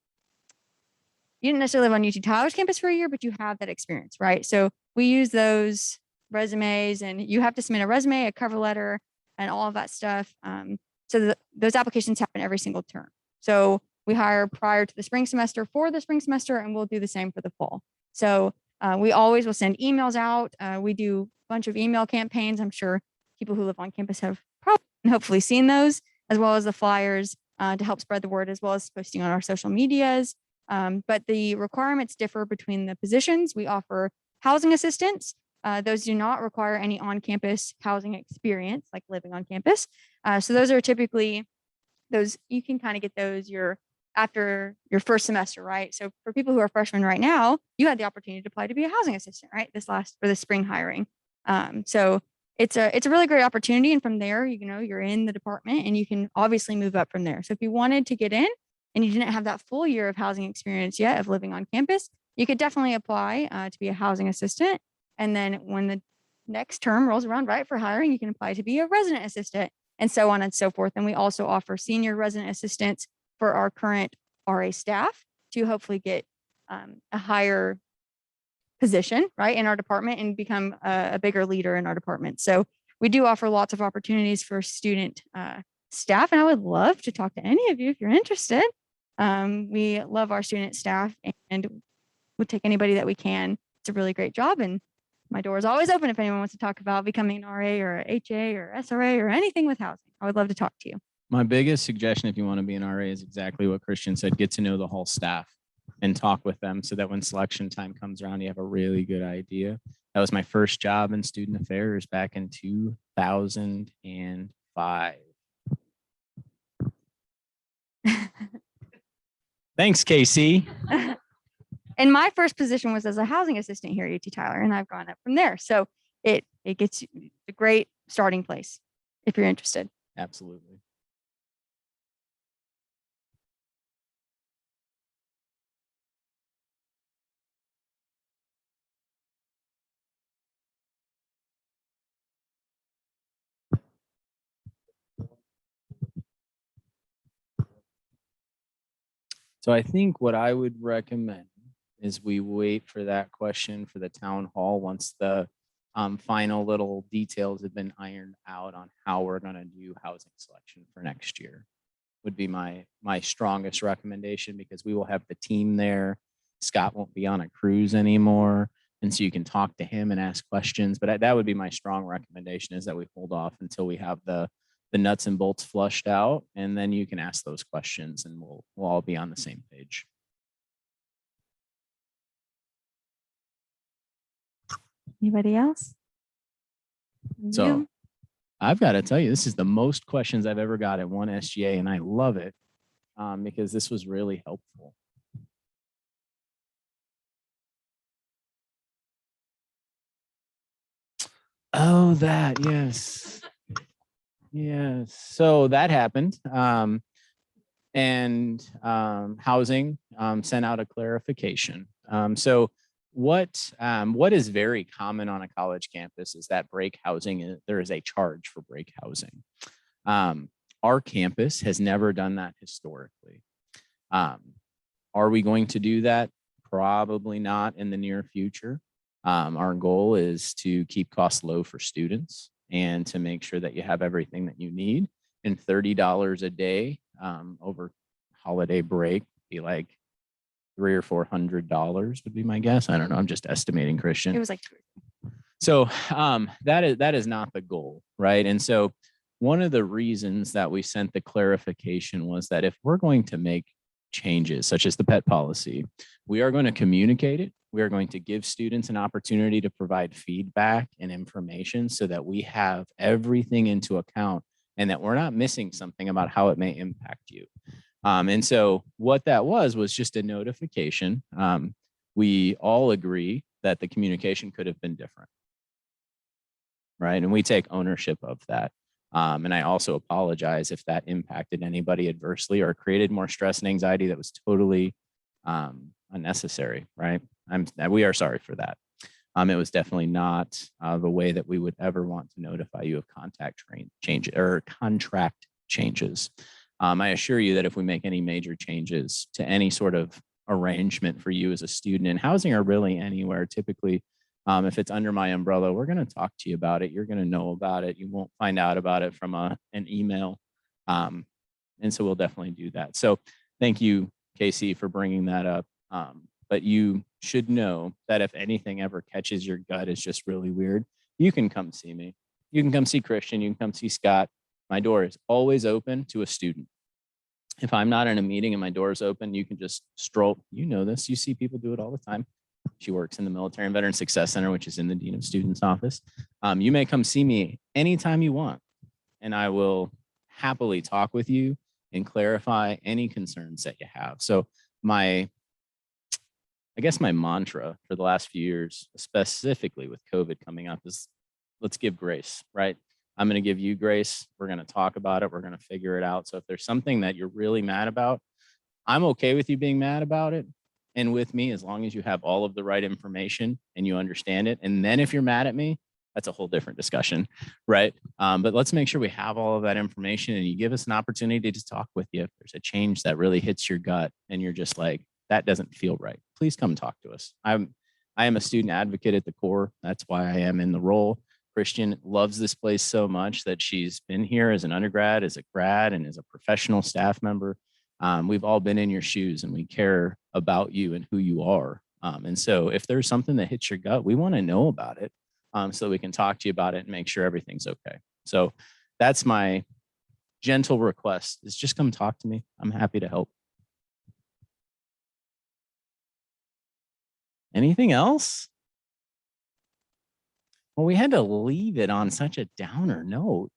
you didn't necessarily live on UT Tyler's campus for a year, but you have that experience, right? So we use those resumes, and you have to submit a resume, a cover letter, and all of that stuff. So those applications happen every single term. So we hire prior to the spring semester for the spring semester, and we'll do the same for the fall. So we always will send emails out. We do a bunch of email campaigns. I'm sure people who live on campus have probably and hopefully seen those, as well as the flyers to help spread the word, as well as posting on our social medias. But the requirements differ between the positions. We offer housing assistants. Those do not require any on-campus housing experience, like living on campus. So those are typically those, you can kind of get those after your first semester, right? So for people who are freshmen right now, you had the opportunity to apply to be a housing assistant, right? For the spring hiring. So it's a really great opportunity. And from there, you're in the department and you can obviously move up from there. So if you wanted to get in and you didn't have that full year of housing experience yet of living on campus, you could definitely apply to be a housing assistant. And then when the next term rolls around, right, for hiring, you can apply to be a resident assistant and so on and so forth. And we also offer senior resident assistants for our current RA staff to hopefully get a higher position, right, in our department and become a bigger leader in our department. So we do offer lots of opportunities for student staff, and I would love to talk to any of you if you're interested. We love our student staff and would take anybody that we can. It's a really great job, and my door is always open if anyone wants to talk about becoming an RA or a HA or SRA or anything with housing. I would love to talk to you. My biggest suggestion, if you want to be an RA, is exactly what Christian said: get to know the whole staff and talk with them so that when selection time comes around, you have a really good idea. That was my first job in student affairs back in 2005. Thanks, Casey. And my first position was as a housing assistant here at UT Tyler, and I've gone up from there. So it gets you a great starting place if you're interested. Absolutely. So I think what I would recommend is we wait for that question for the town hall once the final little details have been ironed out on how we're going to do housing selection for next year. Would be my strongest recommendation, because we will have the team there. Scott won't be on a cruise anymore, and so you can talk to him and ask questions. But that would be my strong recommendation, is that we hold off until we have the nuts and bolts flushed out, and then you can ask those questions and we'll all be on the same page. Anybody else? So You? I've got to tell you, this is the most questions I've ever got at one SGA, and I love it because this was really helpful. Oh, that, yes. Yes. So that happened. Housing sent out a clarification. So what is very common on a college campus is that break housing, there is a charge for break housing. Our campus has never done that historically. Are we going to do that? Probably not in the near future. Our goal is to keep costs low for students and to make sure that you have everything that you need. And $30 a day over holiday break be like $300 or $400 would be my guess. I don't know. I'm just estimating, Christian. It was like So that is not the goal, right? And so one of the reasons that we sent the clarification was that if we're going to make changes such as the pet policy, we are going to communicate it. We are going to give students an opportunity to provide feedback and information so that we have everything into account and that we're not missing something about how it may impact you. And so what that was just a notification. We all agree that the communication could have been different, right? And we take ownership of that. And I also apologize if that impacted anybody adversely or created more stress and anxiety that was totally unnecessary, right? We are sorry for that. It was definitely not the way that we would ever want to notify you of contract changes. I assure you that if we make any major changes to any sort of arrangement for you as a student in housing or really anywhere, typically, if it's under my umbrella, we're going to talk to you about it. You're going to know about it. You won't find out about it from an email. And so we'll definitely do that. So thank you, Casey, for bringing that up. But you should know that if anything ever catches your gut is just really weird, you can come see me. You can come see Christian. You can come see Scott. My door is always open to a student. If I'm not in a meeting and my door is open, you can just stroll. You know this. You see people do it all the time. She works in the Military and Veteran Success Center, which is in the Dean of Students office. You may come see me anytime you want, and I will happily talk with you and clarify any concerns that you have. So I guess my mantra for the last few years, specifically with COVID coming up, is let's give grace, right? I'm going to give you grace. We're going to talk about it. We're going to figure it out. So if there's something that you're really mad about, I'm okay with you being mad about it. And with me, as long as you have all of the right information and you understand it. And then if you're mad at me, that's a whole different discussion, right? But let's make sure we have all of that information and you give us an opportunity to talk with you. If there's a change that really hits your gut and you're just like, that doesn't feel right, please come talk to us. I am a student advocate at the core. That's why I am in the role. Christian loves this place so much that she's been here as an undergrad, as a grad, and as a professional staff member. We've all been in your shoes and we care about you and who you are. And so if there's something that hits your gut, we want to know about it so we can talk to you about it and make sure everything's okay. So that's my gentle request, is just come talk to me. I'm happy to help. Anything else? Well, we had to leave it on such a downer note.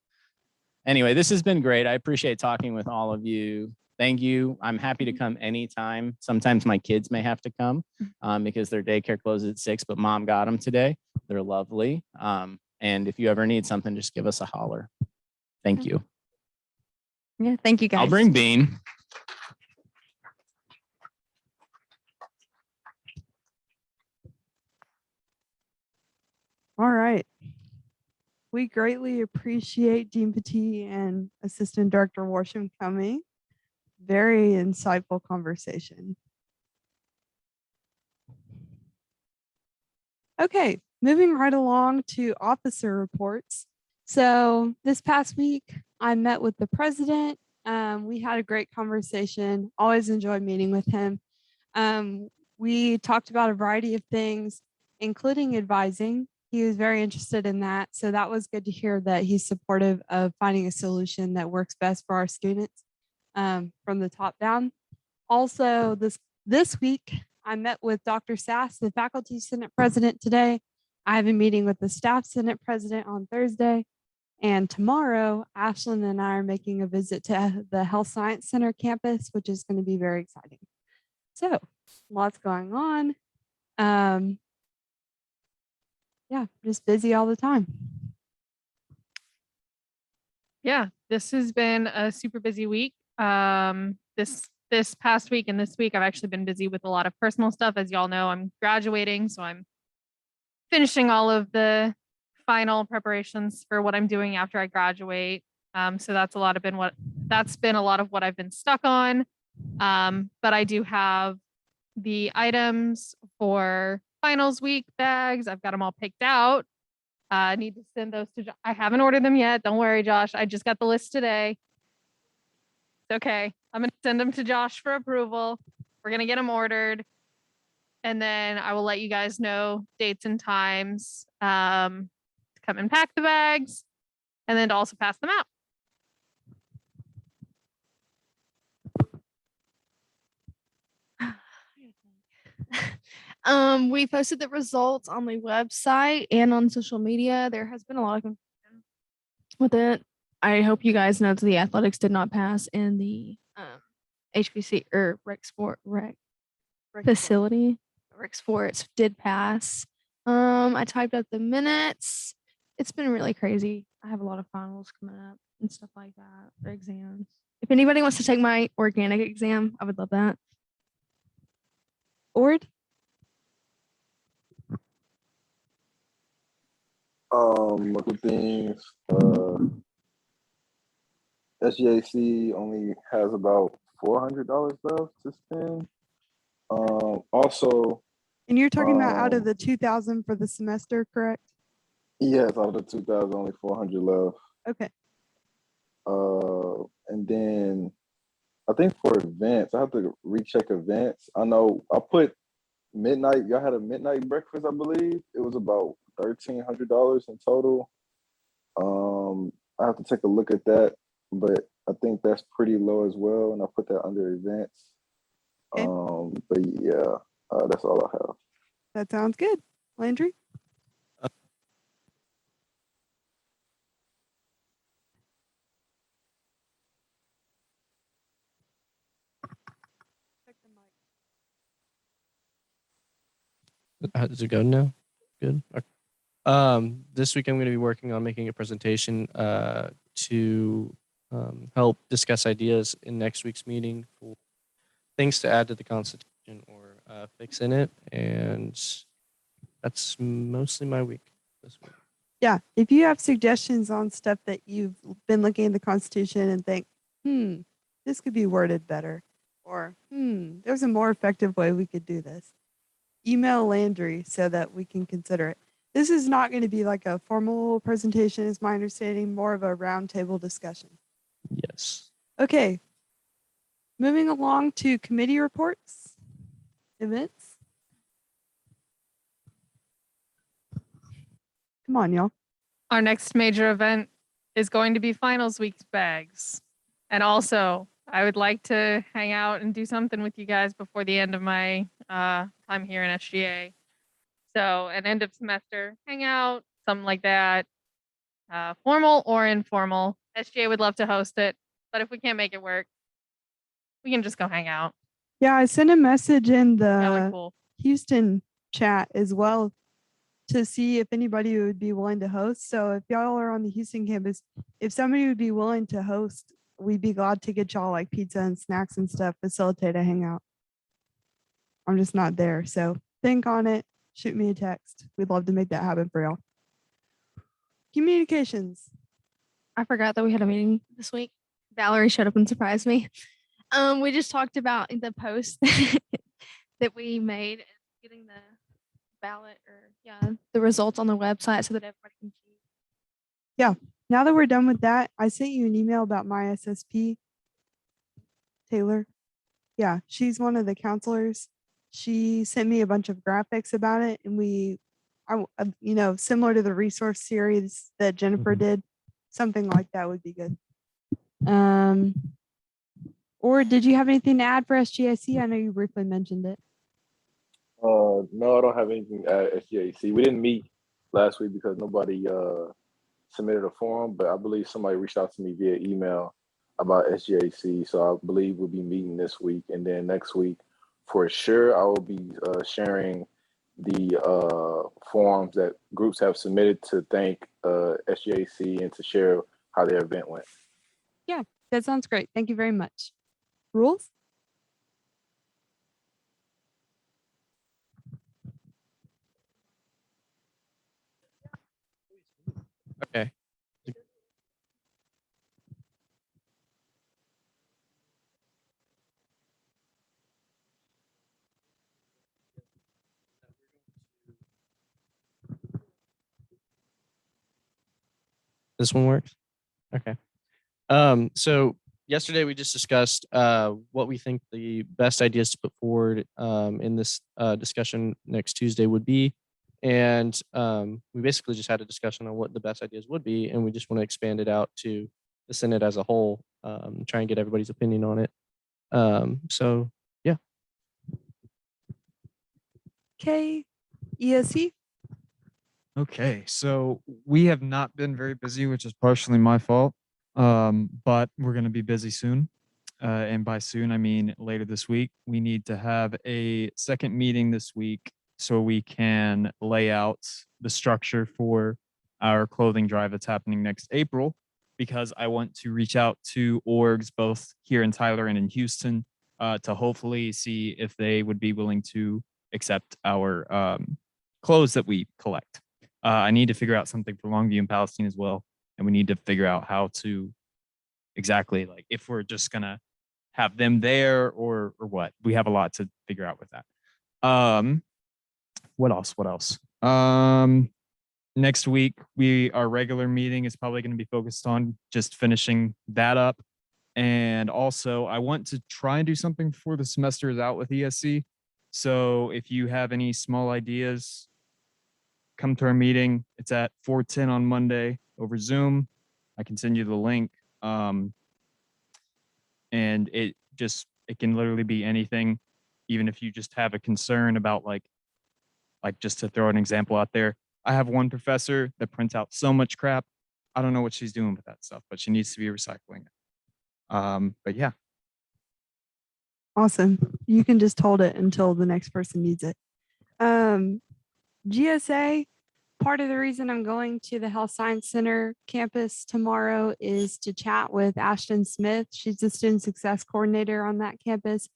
Anyway, this has been great. I appreciate talking with all of you. Thank you. I'm happy to come anytime. Sometimes my kids may have to come because their daycare closes at 6, but mom got them today. They're lovely. And if you ever need something, just give us a holler. Thank you. Yeah, thank you guys. I'll bring Bean. All right. We greatly appreciate Dean Petit and Assistant Director Worsham coming. Very insightful conversation. Okay, moving right along to officer reports. So this past week, I met with the president. We had a great conversation. Always enjoy meeting with him. We talked about a variety of things, including advising. He was very interested in that. So that was good to hear that he's supportive of finding a solution that works best for our students from the top down. Also, this week, I met with Dr. Sass, the Faculty Senate President, today. I have a meeting with the Staff Senate President on Thursday. And tomorrow, Ashlyn and I are making a visit to the Health Science Center campus, which is going to be very exciting. So, lots going on. Yeah, just busy all the time. Yeah, this has been a super busy week. This past week and this week, I've actually been busy with a lot of personal stuff. As y'all know, I'm graduating, so I'm finishing all of the final preparations for what I'm doing after I graduate. So that's been a lot of what I've been stuck on. But I do have the items for finals week bags. I've got them all picked out. I need to send those to I haven't ordered them yet. Don't worry, Josh. I just got the list today. It's okay. I'm going to send them to Josh for approval. We're going to get them ordered. And then I will let you guys know dates and times to come and pack the bags and then to also pass them out. We posted the results on the website and on social media. There has been a lot of confusion with it. I hope you guys know that the athletics did not pass in the HPC or rec facility. Rec sports did pass. I typed up the minutes. It's been really crazy. I have a lot of finals coming up and stuff like that for exams. If anybody wants to take my organic exam, I would love that. Ord? Local things. SGAC only has about $400 left to spend. Also, And you're talking about out of the 2,000 for the semester, correct? yes, out of the 2,000, only 400 left. Okay. And then I think for events, I have to recheck events. I know I put midnight. Y'all had a midnight breakfast, I believe. It was about $1,300 in total. I have to take a look at that, but I think that's pretty low as well, and I put that under events. Okay. But yeah, that's all I have. That sounds good. Landry? How's it go now? Good. Okay. This week I'm going to be working on making a presentation to help discuss ideas in next week's meeting for things to add to the Constitution or fix in it. And that's mostly my week this week. Yeah, if you have suggestions on stuff that you've been looking at the Constitution and think, this could be worded better, or there's a more effective way we could do this, email Landry so that we can consider it. This is not going to be like a formal presentation, is my understanding, more of a roundtable discussion. Yes. Okay, moving along to committee reports, events. Come on, y'all. Our next major event is going to be finals week's bags. And also, I would like to hang out and do something with you guys before the end of my time here in SGA. So an end of semester hangout, something like that, formal or informal. SGA would love to host it, but if we can't make it work, we can just go hang out. Yeah, I sent a message in That would be the cool. Houston chat as well to see if anybody would be willing to host. So if y'all are on the Houston campus, if somebody would be willing to host, we'd be glad to get y'all like pizza and snacks and stuff, facilitate a hangout. I'm just not there. So think on it. Shoot me a text. We'd love to make that happen for y'all. Communications. I forgot that we had a meeting this week. Valerie showed up and surprised me. We just talked about the post that we made and getting the ballot or the results on the website so that everybody can see. Now that we're done with that, I sent you an email about my SSP. Taylor. Yeah, she's one of the counselors. She sent me a bunch of graphics about it, and similar to the resource series that Jennifer did, something like that would be good. Or did you have anything to add for SGIC? I know you briefly mentioned it. No, I don't have anything at SGAC. We didn't meet last week because nobody submitted a form, but I believe somebody reached out to me via email about SGAC. So I believe we'll be meeting this week, and then next week, for sure, I will be sharing the forms that groups have submitted to thank SGAC and to share how their event went. Yeah, that sounds great. Thank you very much. Rules? Okay. This one works? Okay. So yesterday we just discussed what we think the best ideas to put forward in this discussion next Tuesday would be. And we basically just had a discussion on what the best ideas would be. And we just want to expand it out to the Senate as a whole, try and get everybody's opinion on it. So yeah. Okay. ESC? Okay, so we have not been very busy, which is partially my fault. But we're going to be busy soon. And by soon, I mean later this week. We need to have a second meeting this week so we can lay out the structure for our clothing drive that's happening next April, because I want to reach out to orgs both here in Tyler and in Houston to hopefully see if they would be willing to accept our clothes that we collect. I need to figure out something for Longview and Palestine as well. And we need to figure out how to exactly, like, if we're just gonna have them there or what. We have a lot to figure out with that. What else? Next week, our regular meeting is probably going to be focused on just finishing that up. And also, I want to try and do something before the semester is out with ESC. So if you have any small ideas, come to our meeting. It's at 4:10 on Monday over Zoom. I can send you the link. And it can literally be anything, even if you just have a concern about like just to throw an example out there. I have one professor that prints out so much crap. I don't know what she's doing with that stuff, but she needs to be recycling it. But yeah. Awesome. You can just hold it until the next person needs it. GSA, part of the reason I'm going to the Health Science Center campus tomorrow is to chat with Ashton Smith. She's the student success coordinator on that campus.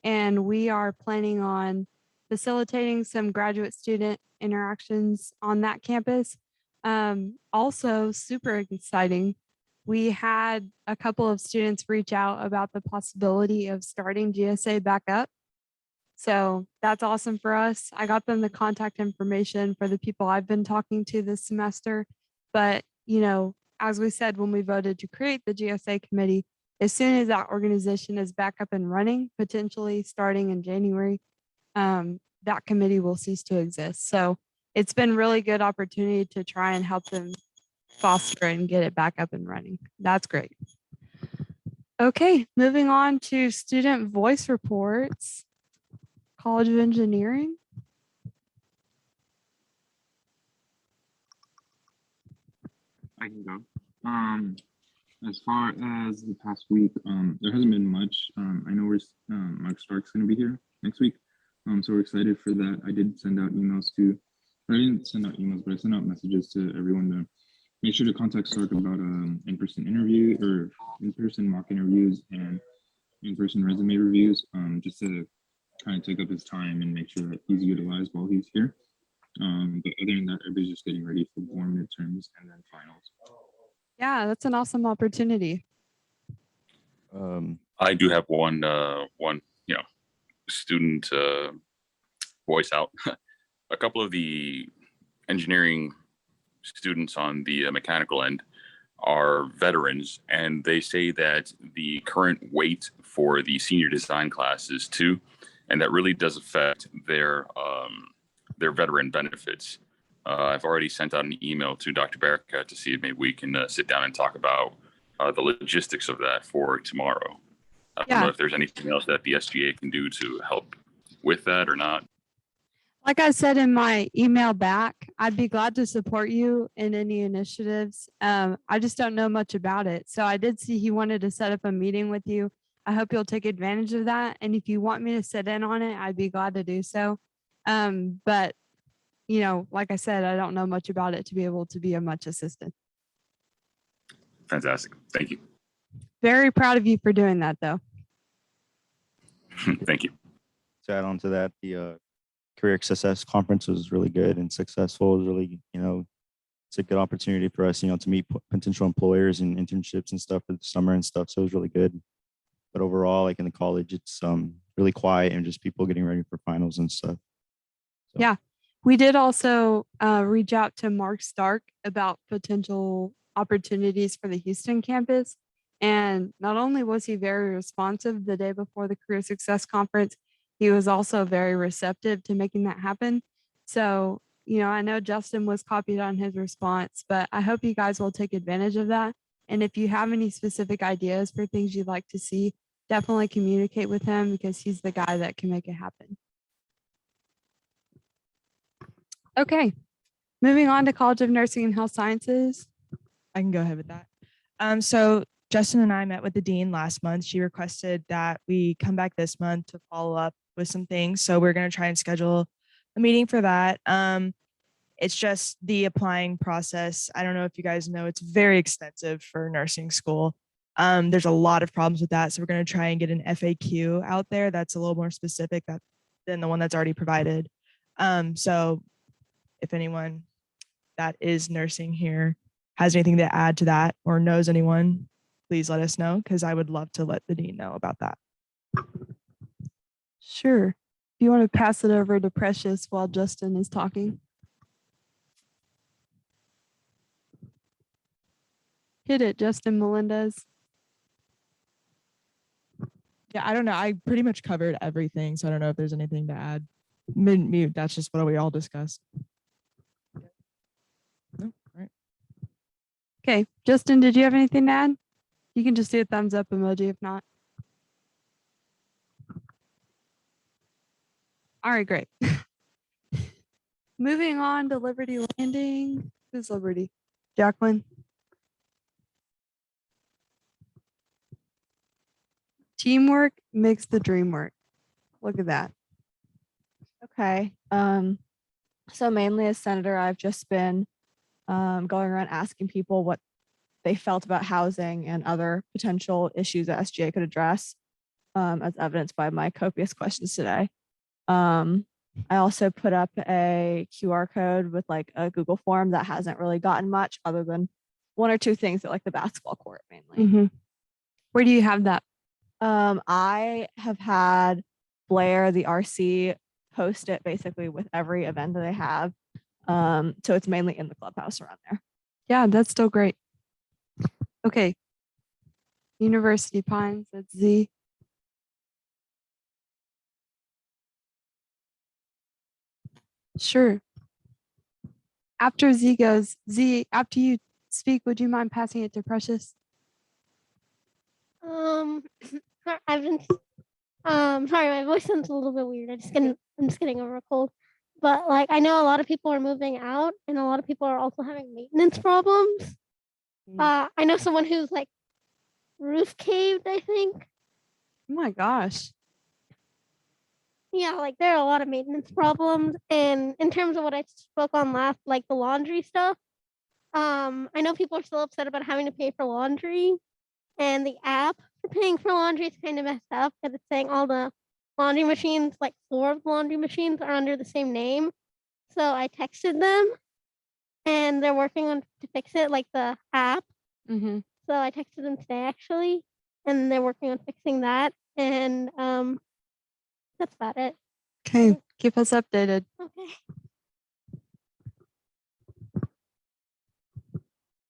And we are planning on facilitating some graduate student interactions on that campus. Also, super exciting. We had a couple of students reach out about the possibility of starting GSA back up. So that's awesome for us. I got them the contact information for the people I've been talking to this semester. But, as we said, when we voted to create the GSA committee, as soon as that organization is back up and running, potentially starting in January, that committee will cease to exist. So it's been really good opportunity to try and help them foster and get it back up and running. That's great. Okay, moving on to student voice reports. College of Engineering. I can go. As far as the past week, there hasn't been much. I know Mark Stark's going to be here next week, so we're excited for that. I did send out emails to, or I didn't send out emails, but I sent out messages to everyone to make sure to contact Stark about in-person interview or in-person mock interviews and in-person resume reviews, just to kind of take up his time and make sure that he's utilized while he's here. But other than that, everybody's just getting ready for more midterms and then finals. Yeah, that's an awesome opportunity. I do have one student voice out. A couple of the engineering students on the mechanical end are veterans, and they say that the current weight for the senior design class is 2, and that really does affect their veteran benefits. I've already sent out an email to Dr. Barrica to see if maybe we can sit down and talk about the logistics of that for tomorrow. I don't know if there's anything else that the SGA can do to help with that or not. Like I said in my email back, I'd be glad to support you in any initiatives. I just don't know much about it. So I did see he wanted to set up a meeting with you. I hope you'll take advantage of that. And if you want me to sit in on it, I'd be glad to do so. But, you know, like I said, I don't know much about it to be able to be of much assistance. Fantastic. Thank you. Very proud of you for doing that, though. Thank you. To add on to that, the Career Success Conference was really good and successful. It was really, it's a good opportunity for us, to meet potential employers and internships and stuff for the summer and stuff. So it was really good. But overall, like in the college, it's really quiet and just people getting ready for finals and stuff. So. Yeah. We did also reach out to Mark Stark about potential opportunities for the Houston campus. And not only was he very responsive the day before the Career Success Conference, he was also very receptive to making that happen. So, I know Justin was copied on his response, but I hope you guys will take advantage of that. And if you have any specific ideas for things you'd like to see, definitely communicate with him because he's the guy that can make it happen. Okay, moving on to College of Nursing and Health Sciences. I can go ahead with that. So Justin and I met with the dean last month. She requested that we come back this month to follow up with some things. So we're going to try and schedule a meeting for that. It's just the applying process. I don't know if you guys know, it's very extensive for nursing school. There's a lot of problems with that. So we're going to try and get an FAQ out there that's a little more specific than the one that's already provided. So if anyone that is nursing here has anything to add to that or knows anyone, please let us know because I would love to let the dean know about that. Sure. If you want to pass it over to Precious while Justin is talking. Hit it, Justin Melendez. Yeah, I don't know. I pretty much covered everything, so I don't know if there's anything to add. Mute. That's just what we all discussed. No, all right. Okay, Justin, did you have anything to add? You can just do a thumbs up emoji if not. All right, great. Moving on to Liberty Landing. Who's Liberty? Jacqueline. Teamwork makes the dream work. Look at that. Okay. So mainly as senator, I've just been going around asking people what they felt about housing and other potential issues that SGA could address, as evidenced by my copious questions today. I also put up a QR code with like a Google form that hasn't really gotten much other than 1 or 2 things at like the basketball court mainly. Mm-hmm. Where do you have that? I have had Blair, the RC, post it basically with every event that they have. So it's mainly in the clubhouse around there. Yeah, that's still great. Okay. University Pines, that's Z. Sure. After Z goes, Z, after you speak, would you mind passing it to Precious? I've been sorry, my voice sounds a little bit weird. I'm just getting over a cold. But like I know a lot of people are moving out and a lot of people are also having maintenance problems. I know someone who's like roof caved, I think. Oh my gosh. Yeah, like there are a lot of maintenance problems. And in terms of what I spoke on last, like the laundry stuff, I know people are still upset about having to pay for laundry, and the app for paying for laundry is kind of messed up because it's saying all the laundry machines, like 4 of the laundry machines, are under the same name. So I texted them, and they're working on to fix it, like the app. Mm-hmm. So I texted them today actually, and they're working on fixing that. And that's about it. Okay, keep us updated. Okay.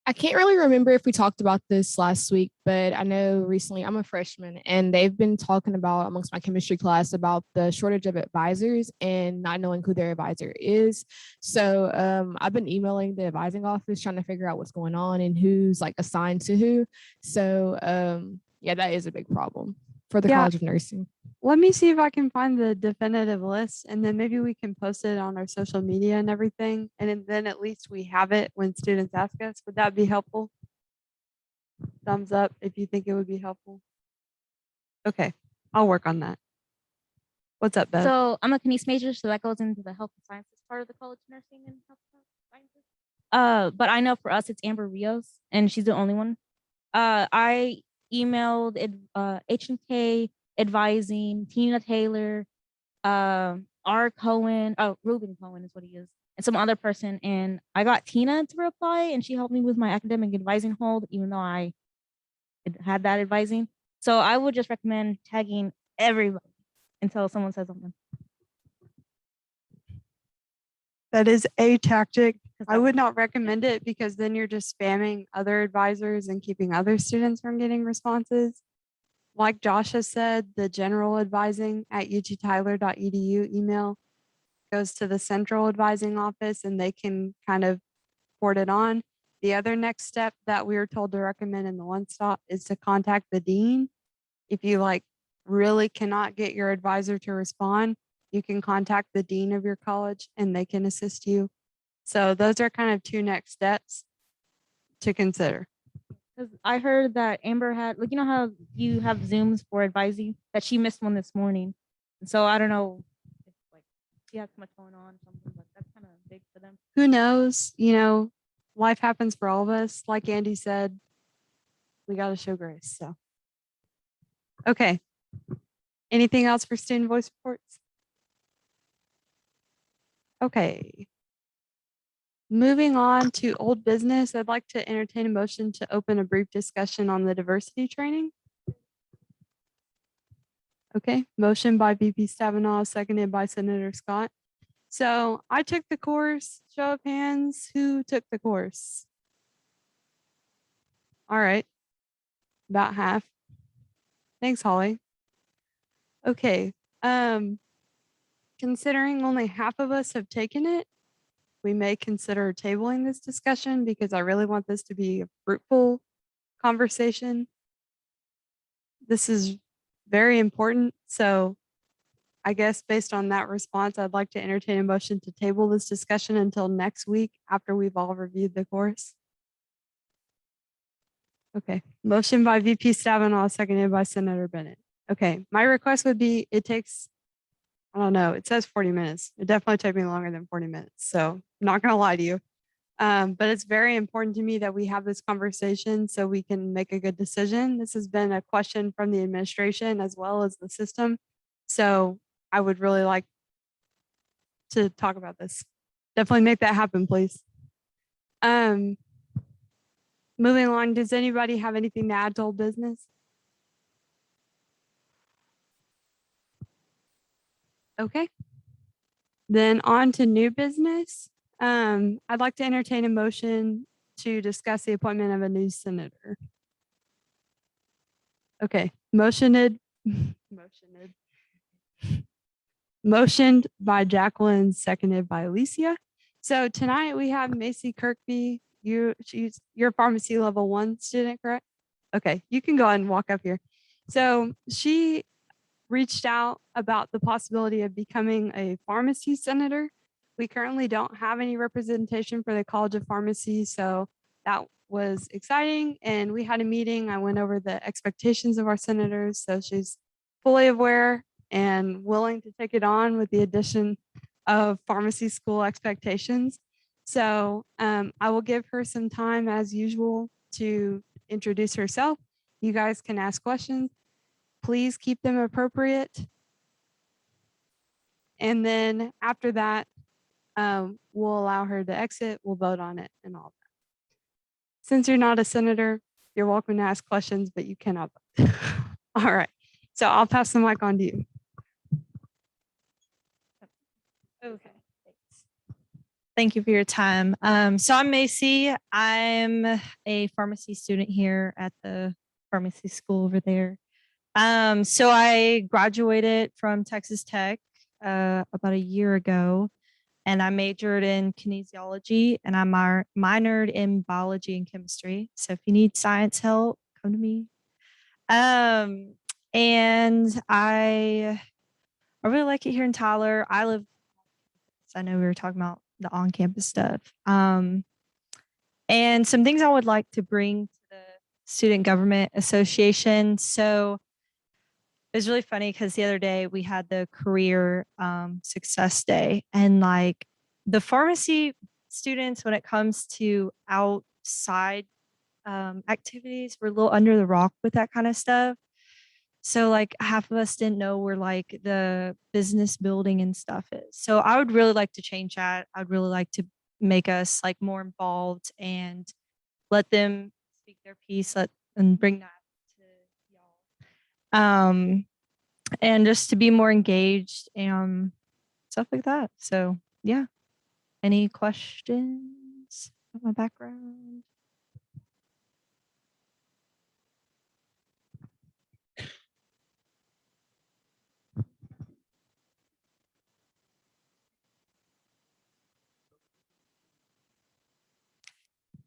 I can't really remember if we talked about this last week, but I know recently I'm a freshman and they've been talking about amongst my chemistry class about the shortage of advisors and not knowing who their advisor is. So I've been emailing the advising office trying to figure out what's going on and who's like assigned to who. So yeah, that is a big problem for the College of Nursing. Let me see if I can find the definitive list and then maybe we can post it on our social media and everything. And then at least we have it when students ask us. Would that be helpful? Thumbs up if you think it would be helpful. Okay, I'll work on that. What's up, Bev? So I'm a kinesics major, so that goes into the health and sciences part of the College of Nursing and Health Sciences. But I know for us it's Amber Rios, and she's the only one. I emailed H&K advising, Tina Taylor, R. Cohen, Ruben Cohen is what he is, and some other person. And I got Tina to reply, and she helped me with my academic advising hold, even though I had that advising. So I would just recommend tagging everybody until someone says something. That is a tactic. I would not recommend it because then you're just spamming other advisors and keeping other students from getting responses. Like Josh has said, the general advising at uttyler.edu email goes to the central advising office and they can kind of forward it on. The other next step that we were told to recommend in the one stop is to contact the dean. If you like really cannot get your advisor to respond, you can contact the dean of your college and they can assist you. So those are kind of 2 next steps to consider. Because I heard that Amber had, like, you know how you have Zooms for advising, that she missed one this morning. And so I don't know if like she had so much going on or something, but that's kind of big for them. Who knows? You know, life happens for all of us. Like Andy said, we got to show grace. So, okay. Anything else for student voice reports? Okay. Moving on to old business, I'd like to entertain a motion to open a brief discussion on the diversity training. Okay, motion by VP Stabenow, seconded by Senator Scott. So I took the course. Show of hands, who took the course? All right, about half. Thanks, Holly. Okay, considering only half of us have taken it, we may consider tabling this discussion because I really want this to be a fruitful conversation. This is very important. So I guess based on that response, I'd like to entertain a motion to table this discussion until next week after we've all reviewed the course. Okay, motion by VP Stabenow, seconded by Senator Bennett. Okay, my request would be it takes, I don't know, it says 40 minutes. It definitely took me longer than 40 minutes. So I'm not gonna lie to you. But it's very important to me that we have this conversation so we can make a good decision. This has been a question from the administration as well as the system. So I would really like to talk about this. Definitely make that happen, please. Moving along, does anybody have anything to add to old business? Okay. Then on to new business. I'd like to entertain a motion to discuss the appointment of a new senator. Okay, motioned by Jacqueline, seconded by Alicia. So tonight we have Macy Kirkby. You're a pharmacy level 1 student, correct? Okay, you can go ahead and walk up here. So she reached out about the possibility of becoming a pharmacy senator. We currently don't have any representation for the College of Pharmacy, so that was exciting, and we had a meeting. I went over the expectations of our senators, so she's fully aware and willing to take it on with the addition of pharmacy school expectations. So I will give her some time as usual to introduce herself. You guys can ask questions. Please keep them appropriate. And then after that, we'll allow her to exit. We'll vote on it and all that. Since you're not a senator, you're welcome to ask questions, but you cannot vote. All right. So I'll pass the mic on to you. Okay. Thanks. Thank you for your time. So I'm Macy. I'm a pharmacy student here at the pharmacy school over there. So I graduated from Texas Tech about a year ago, and I majored in kinesiology, and I minored in biology and chemistry. So if you need science help, come to me. And I really like it here in Tyler. I know we were talking about the on-campus stuff. And some things I would like to bring to the Student Government Association. So it was really funny because the other day we had the career success day, and like the pharmacy students, when it comes to outside activities, we're a little under the rock with that kind of stuff. So like half of us didn't know where like the business building and stuff is. So I would really like to change that. I'd really like to make us like more involved and let them speak their piece, and bring that to y'all. And just to be more engaged and stuff like that. So yeah. Any questions about my background?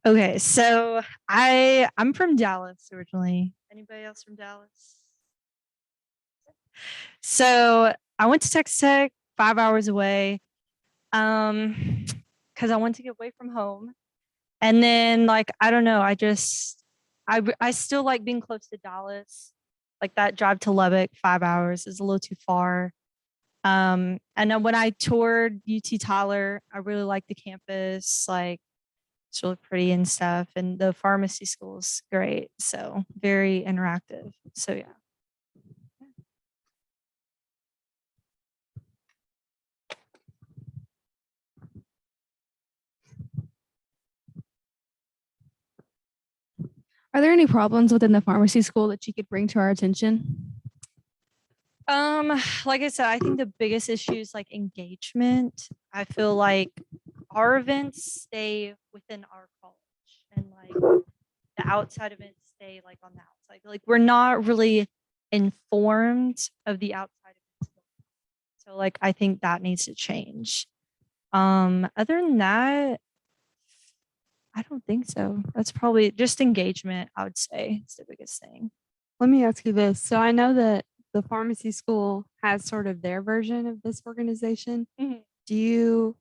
Okay, so I'm from Dallas originally. Anybody else from Dallas? So I went to Texas Tech, 5 hours away, because I wanted to get away from home. And then like I don't know, I still like being close to Dallas. Like that drive to Lubbock, 5 hours is a little too far. And then when I toured UT Tyler, I really liked the campus. Like it's really pretty and stuff. And the pharmacy school is great. So very interactive. So yeah. Are there any problems within the pharmacy school that you could bring to our attention? Like I said, I think the biggest issue is like engagement. I feel like our events stay within our college, and like the outside events stay like on the outside. Like we're not really informed of the outside events. So like I think that needs to change. Other than that, I don't think so. That's probably just engagement, I would say, is the biggest thing. Let me ask you this. So I know that the pharmacy school has sort of their version of this organization. Do you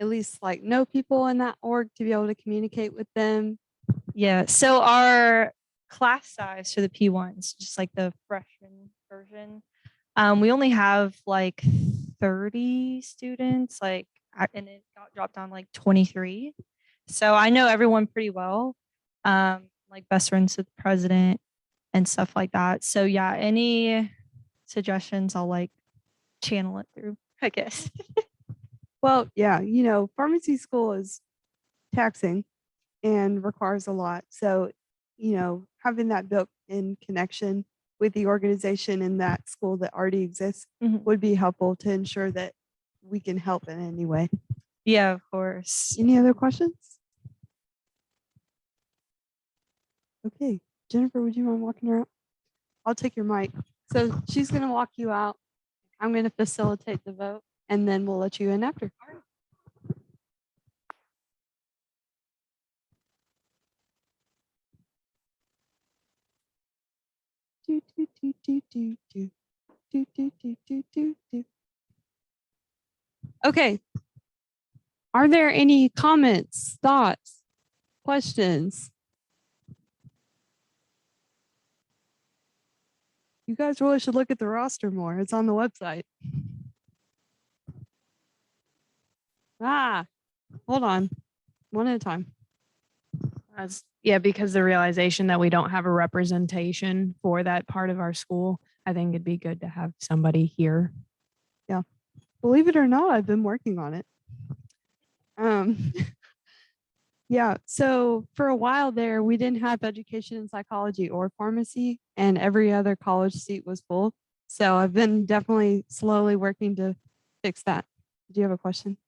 at least like know people in that org to be able to communicate with them? Yeah. So our class size for the P1s, just like the freshman version, we only have like 30 students, like, and it got dropped down like 23. So I know everyone pretty well, like best friends with the president and stuff like that. So yeah, any suggestions, I'll like channel it through, I guess. Well, yeah, pharmacy school is taxing and requires a lot. So, having that built in connection with the organization in that school that already exists would be helpful to ensure that we can help in any way. Yeah, of course. Any other questions? Okay, Jennifer, would you mind walking her out? I'll take your mic. So she's going to walk you out. I'm going to facilitate the vote, and then we'll let you in after. Okay. Are there any comments, thoughts, questions You guys really should look at the roster more. It's on the website. Ah, hold on. One at a time. Yeah, because the realization that we don't have a representation for that part of our school, I think it'd be good to have somebody here. Yeah. Believe it or not, I've been working on it. Yeah, so for a while there, we didn't have education in psychology or pharmacy, and every other college seat was full. So I've been definitely slowly working to fix that. Do you have a question?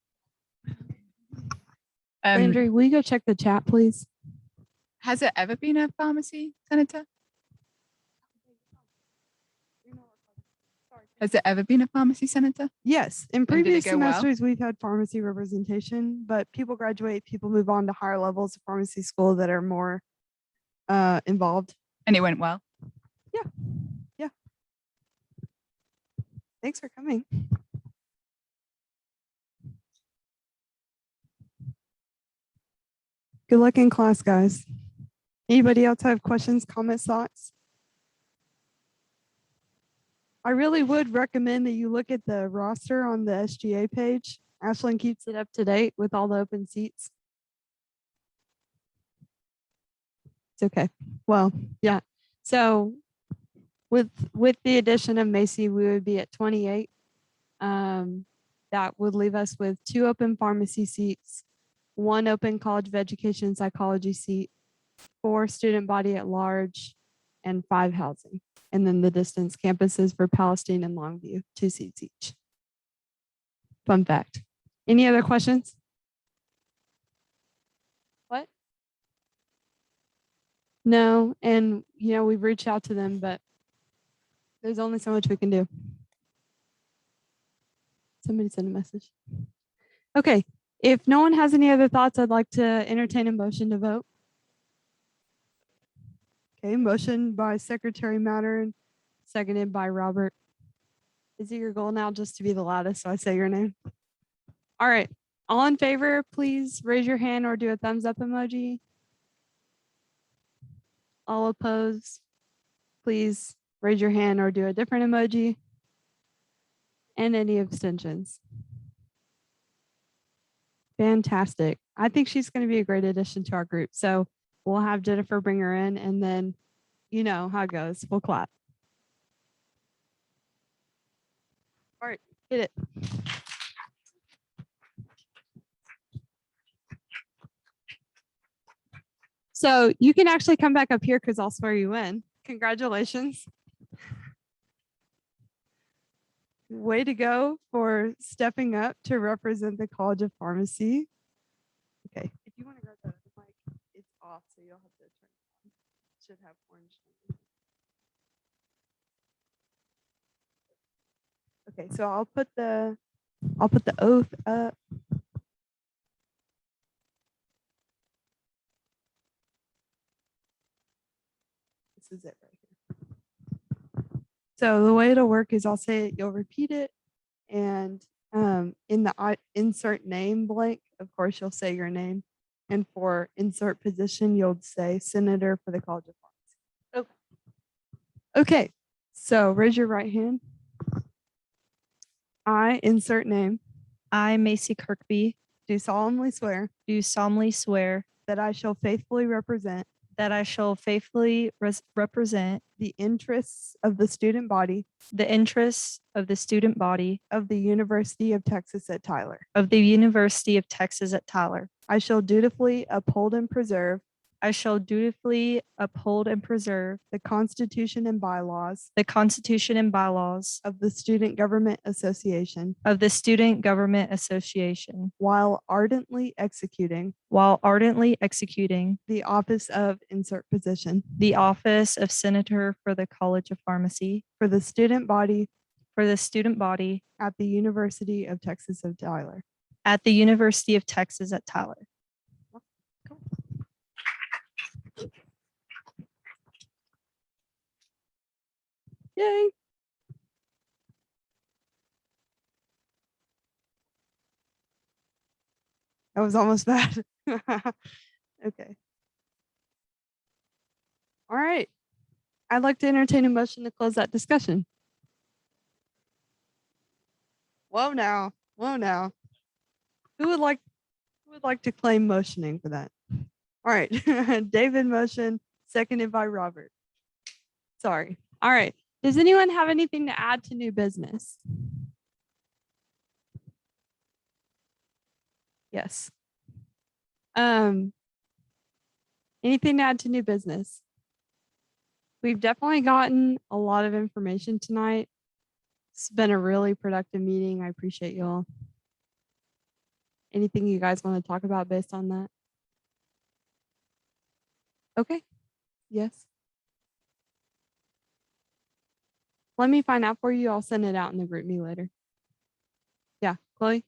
Landry, will you go check the chat, please? Has it ever been a pharmacy, Senator? Has it ever been a pharmacy, Senator? Yes, in And did it previous go well? semesters, we've had pharmacy representation, but people graduate, people move on to higher levels of pharmacy school that are more involved. And it went well? Yeah. Thanks for coming. Good luck in class, guys. Anybody else have questions, comments, thoughts? I really would recommend that you look at the roster on the SGA page. Ashlyn keeps it up to date with all the open seats. It's okay. Well, yeah. So with the addition of Macy, we would be at 28. That would leave us with 2 open pharmacy seats, 1 open College of Education Psychology seat, 4 student body at large, and 5 housing. And then the distance campuses for Palestine and Longview, 2 seats each. Fun fact. Any other questions? What? No, and we've reached out to them, but there's only so much we can do. Somebody send a message. Okay, if no one has any other thoughts, I'd like to entertain a motion to vote. Okay, motion by Secretary Mattern, seconded by Robert. Is it your goal now just to be the loudest so I say your name? All right, all in favor, please raise your hand or do a thumbs up emoji. All opposed, please raise your hand or do a different emoji. And any abstentions? Fantastic. I think she's going to be a great addition to our group. So we'll have Jennifer bring her in, and then you know how it goes. We'll clap. All right, hit it. So you can actually come back up here because I'll swear you in. Congratulations. Way to go for stepping up to represent the College of Pharmacy. Okay, if you want to grab that mic, it's off, so you'll have to turn it on. It should have orange. Okay, so I'll put the oath up. This is it right here. So the way it'll work is I'll say it, you'll repeat it, and in the insert name blank, of course, you'll say your name. And for insert position, you'll say Senator for the College of Pharmacy. Okay, so raise your right hand. I insert name. I, Macy Kirkby, Do solemnly swear do solemnly swear that I shall faithfully represent that I shall faithfully represent the interests of the student body the interests of the student body of the University of Texas at Tyler. of the University of Texas at Tyler. I shall dutifully uphold and preserve I shall dutifully uphold and preserve the Constitution and bylaws the Constitution and bylaws of the Student Government Association of the Student Government Association while ardently executing the office of insert position the office of Senator for the College of Pharmacy for the student body at the University of Texas at Tyler. at the University of Texas at Tyler. Yay. That was almost bad. Okay. All right. I'd like to entertain a motion to close that discussion. Whoa now. Whoa now. Who would like to claim motioning for that? All right. David motion, seconded by Robert. Sorry. All right. Does anyone have anything to add to new business? Yes. Anything to add to new business? We've definitely gotten a lot of information tonight. It's been a really productive meeting. I appreciate you all. Anything you guys want to talk about based on that? Okay. Yes. Let me find out for you. I'll send it out in the group me later. Yeah, Chloe.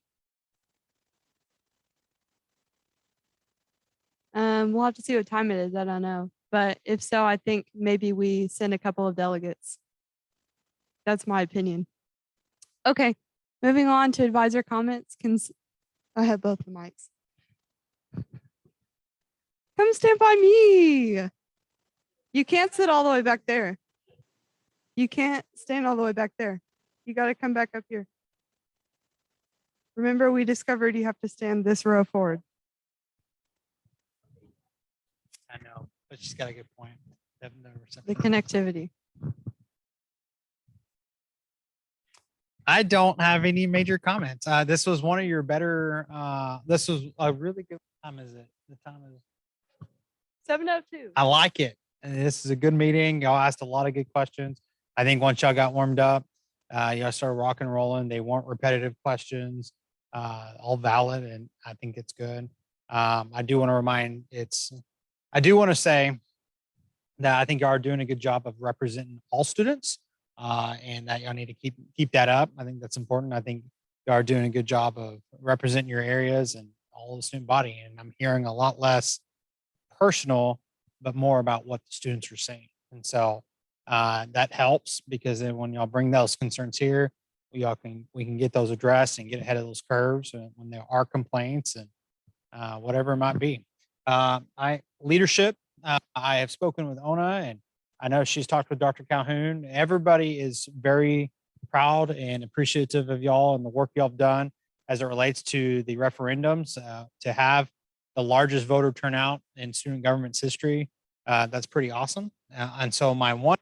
We'll have to see what time it is. I don't know. But if so, I think maybe we send a couple of delegates. That's my opinion. Okay. Moving on to advisor comments. I have both the mics. Come stand by me. You can't sit all the way back there. You can't stand all the way back there. You got to come back up here. Remember, we discovered you have to stand this row forward. I know, but she's got a good point. The connectivity. I don't have any major comments. This was one of your better. This was a really good. What time is it? The time is 7:02. I like it. And this is a good meeting. Y'all asked a lot of good questions. I think once y'all got warmed up, y'all started rock and rolling. They weren't repetitive questions, all valid, and I think it's good. I do want to say that I think y'all are doing a good job of representing all students, and that y'all need to keep that up. I think that's important. I think y'all are doing a good job of representing your areas and all the student body. And I'm hearing a lot less personal, but more about what the students are saying. And so that helps, because then when y'all bring those concerns here, we can get those addressed and get ahead of those curves when there are complaints and whatever it might be. Leadership. I have spoken with Ona, and I know she's talked with Dr. Calhoun. Everybody is very proud and appreciative of y'all and the work y'all have done as it relates to the referendums. To have the largest voter turnout in student government's history, that's pretty awesome. And so my one.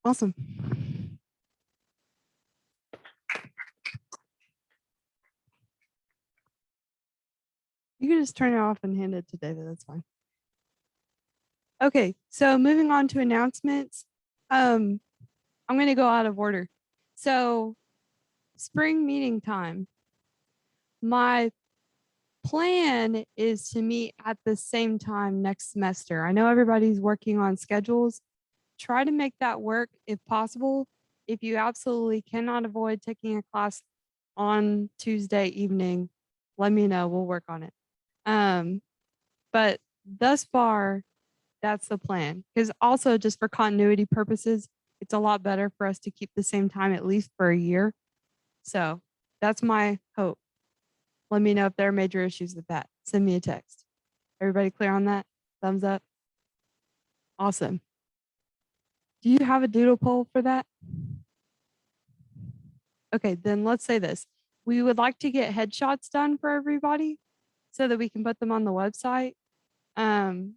Awesome. You can just turn it off and hand it to David. That's fine. Okay, so moving on to announcements. I'm going to go out of order. So, spring meeting time. My plan is to meet at the same time next semester. I know everybody's working on schedules. Try to make that work if possible. If you absolutely cannot avoid taking a class on Tuesday evening, let me know. We'll work on it. But thus far, that's the plan. Because also, just for continuity purposes, it's a lot better for us to keep the same time at least for a year. So that's my hope. Let me know if there are major issues with that. Send me a text. Everybody clear on that? Thumbs up. Awesome. Do you have a doodle poll for that? Okay, then let's say this. We would like to get headshots done for everybody so that we can put them on the website.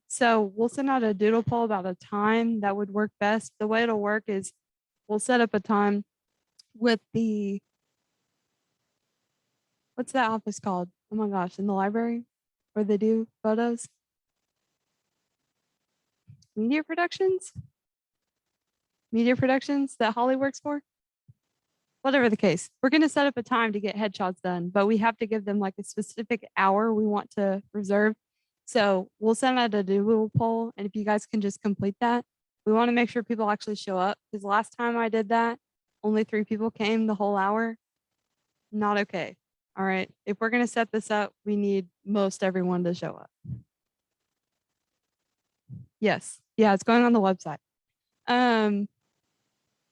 So we'll send out a doodle poll about a time that would work best. The way it'll work is we'll set up a time with the, what's that office called? Oh my gosh, in the library where they do photos? Media Productions? Media Productions that Holly works for? Whatever the case, we're going to set up a time to get headshots done, but we have to give them like a specific hour we want to reserve. So we'll send out a doodle poll, and if you guys can just complete that, we want to make sure people actually show up, because last time I did that, only 3 people came the whole hour. Not okay. All right. If we're going to set this up, we need most everyone to show up. Yes. Yeah, it's going on the website.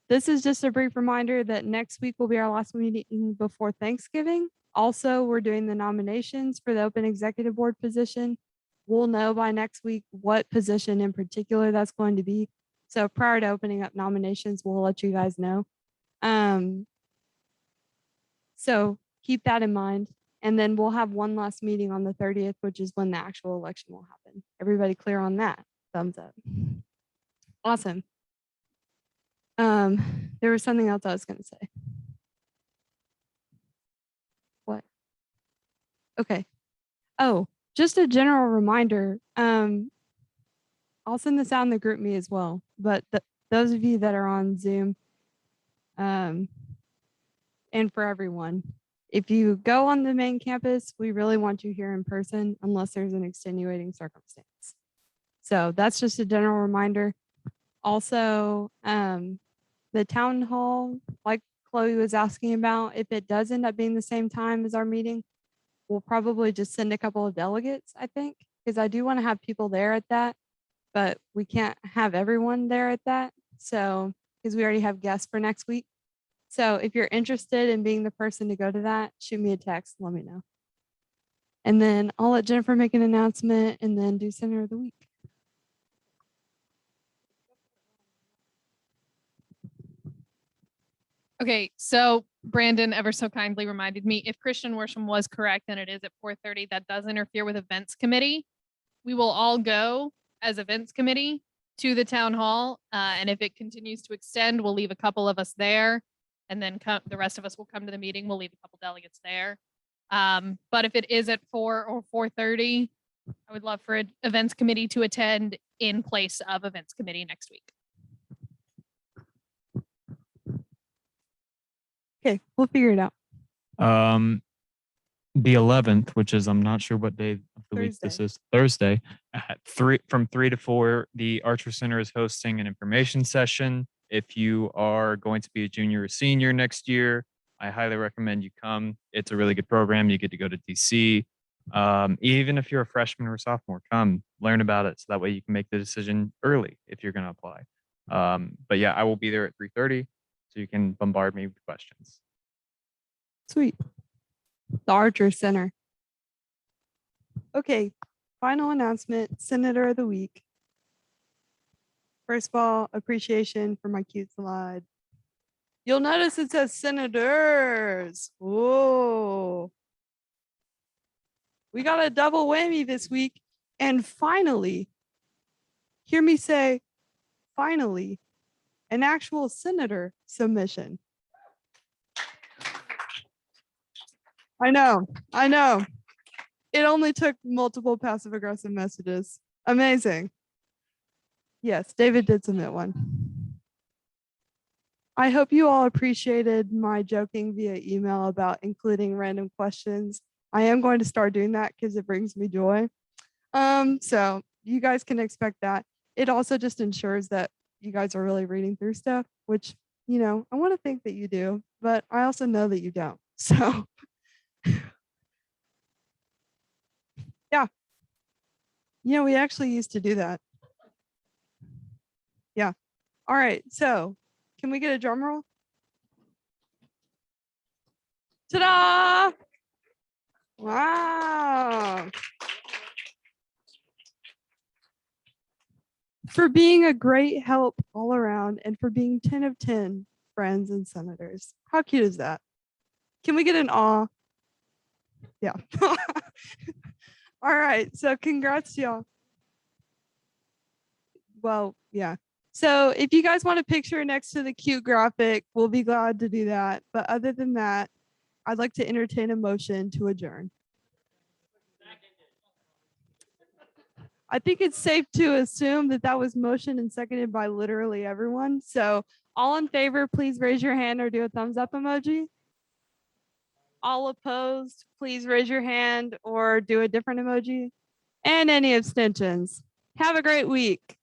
This is just a brief reminder that next week will be our last meeting before Thanksgiving. Also, we're doing the nominations for the open executive board position. We'll know by next week what position in particular that's going to be. So prior to opening up nominations, we'll let you guys know. So keep that in mind. And then we'll have one last meeting on the 30th, which is when the actual election will happen. Everybody clear on that? Thumbs up. Awesome. There was something else I was going to say. What? Okay. Oh, just a general reminder. I'll send this out in the group me as well. But those of you that are on Zoom, and for everyone, if you go on the main campus, we really want you here in person unless there's an extenuating circumstance. So that's just a general reminder. Also, the town hall, like Chloe was asking about, if it does end up being the same time as our meeting, we'll probably just send a couple of delegates, I think, because I do want to have people there at that, but we can't have everyone there at that. So, because we already have guests for next week. So if you're interested in being the person to go to that, shoot me a text, let me know. And then I'll let Jennifer make an announcement and then do Center of the Week. Okay, so Brandon ever so kindly reminded me, if Christian worship was correct and it is at 4:30, that does interfere with events committee. We will all go as events committee to the town hall. And if it continues to extend, we'll leave a couple of us there. And then the rest of us will come to the meeting. We'll leave a couple delegates there. But if it is at 4 or 4:30, I would love for events committee to attend in place of events committee next week. Okay, we'll figure it out. The 11th, which is I'm not sure what day of the week this is, Thursday, at 3 from 3 to 4, the Archer Center is hosting an information session. If you are going to be a junior or senior next year, I highly recommend you come. It's a really good program. You get to go to DC. Even if you're a freshman or a sophomore, come learn about it so that way you can make the decision early if you're going to apply. But yeah, I will be there at 3:30, so you can bombard me with questions. Sweet. The Archer Center. Okay, final announcement, Senator of the Week. First of all, appreciation for my cute slide. You'll notice it says senators. Whoa. We got a double whammy this week. And finally, hear me say, finally, an actual senator submission. I know. It only took multiple passive aggressive messages. Amazing. Yes, David did submit one. I hope you all appreciated my joking via email about including random questions. I am going to start doing that because it brings me joy. So you guys can expect that. It also just ensures that you guys are really reading through stuff, which, you know, I want to think that you do, but I also know that you don't. So yeah. We actually used to do that. Yeah. All right. So can we get a drum roll? Ta-da! Wow. For being a great help all around and for being 10 of 10 friends and senators. How cute is that? Can we get an awe? Yeah. All right. So congrats to y'all. Well, yeah. So if you guys want a picture next to the cute graphic, we'll be glad to do that. But other than that, I'd like to entertain a motion to adjourn. I think it's safe to assume that that was motioned and seconded by literally everyone. So all in favor, please raise your hand or do a thumbs up emoji. All opposed, please raise your hand or do a different emoji. And any abstentions. Have a great week.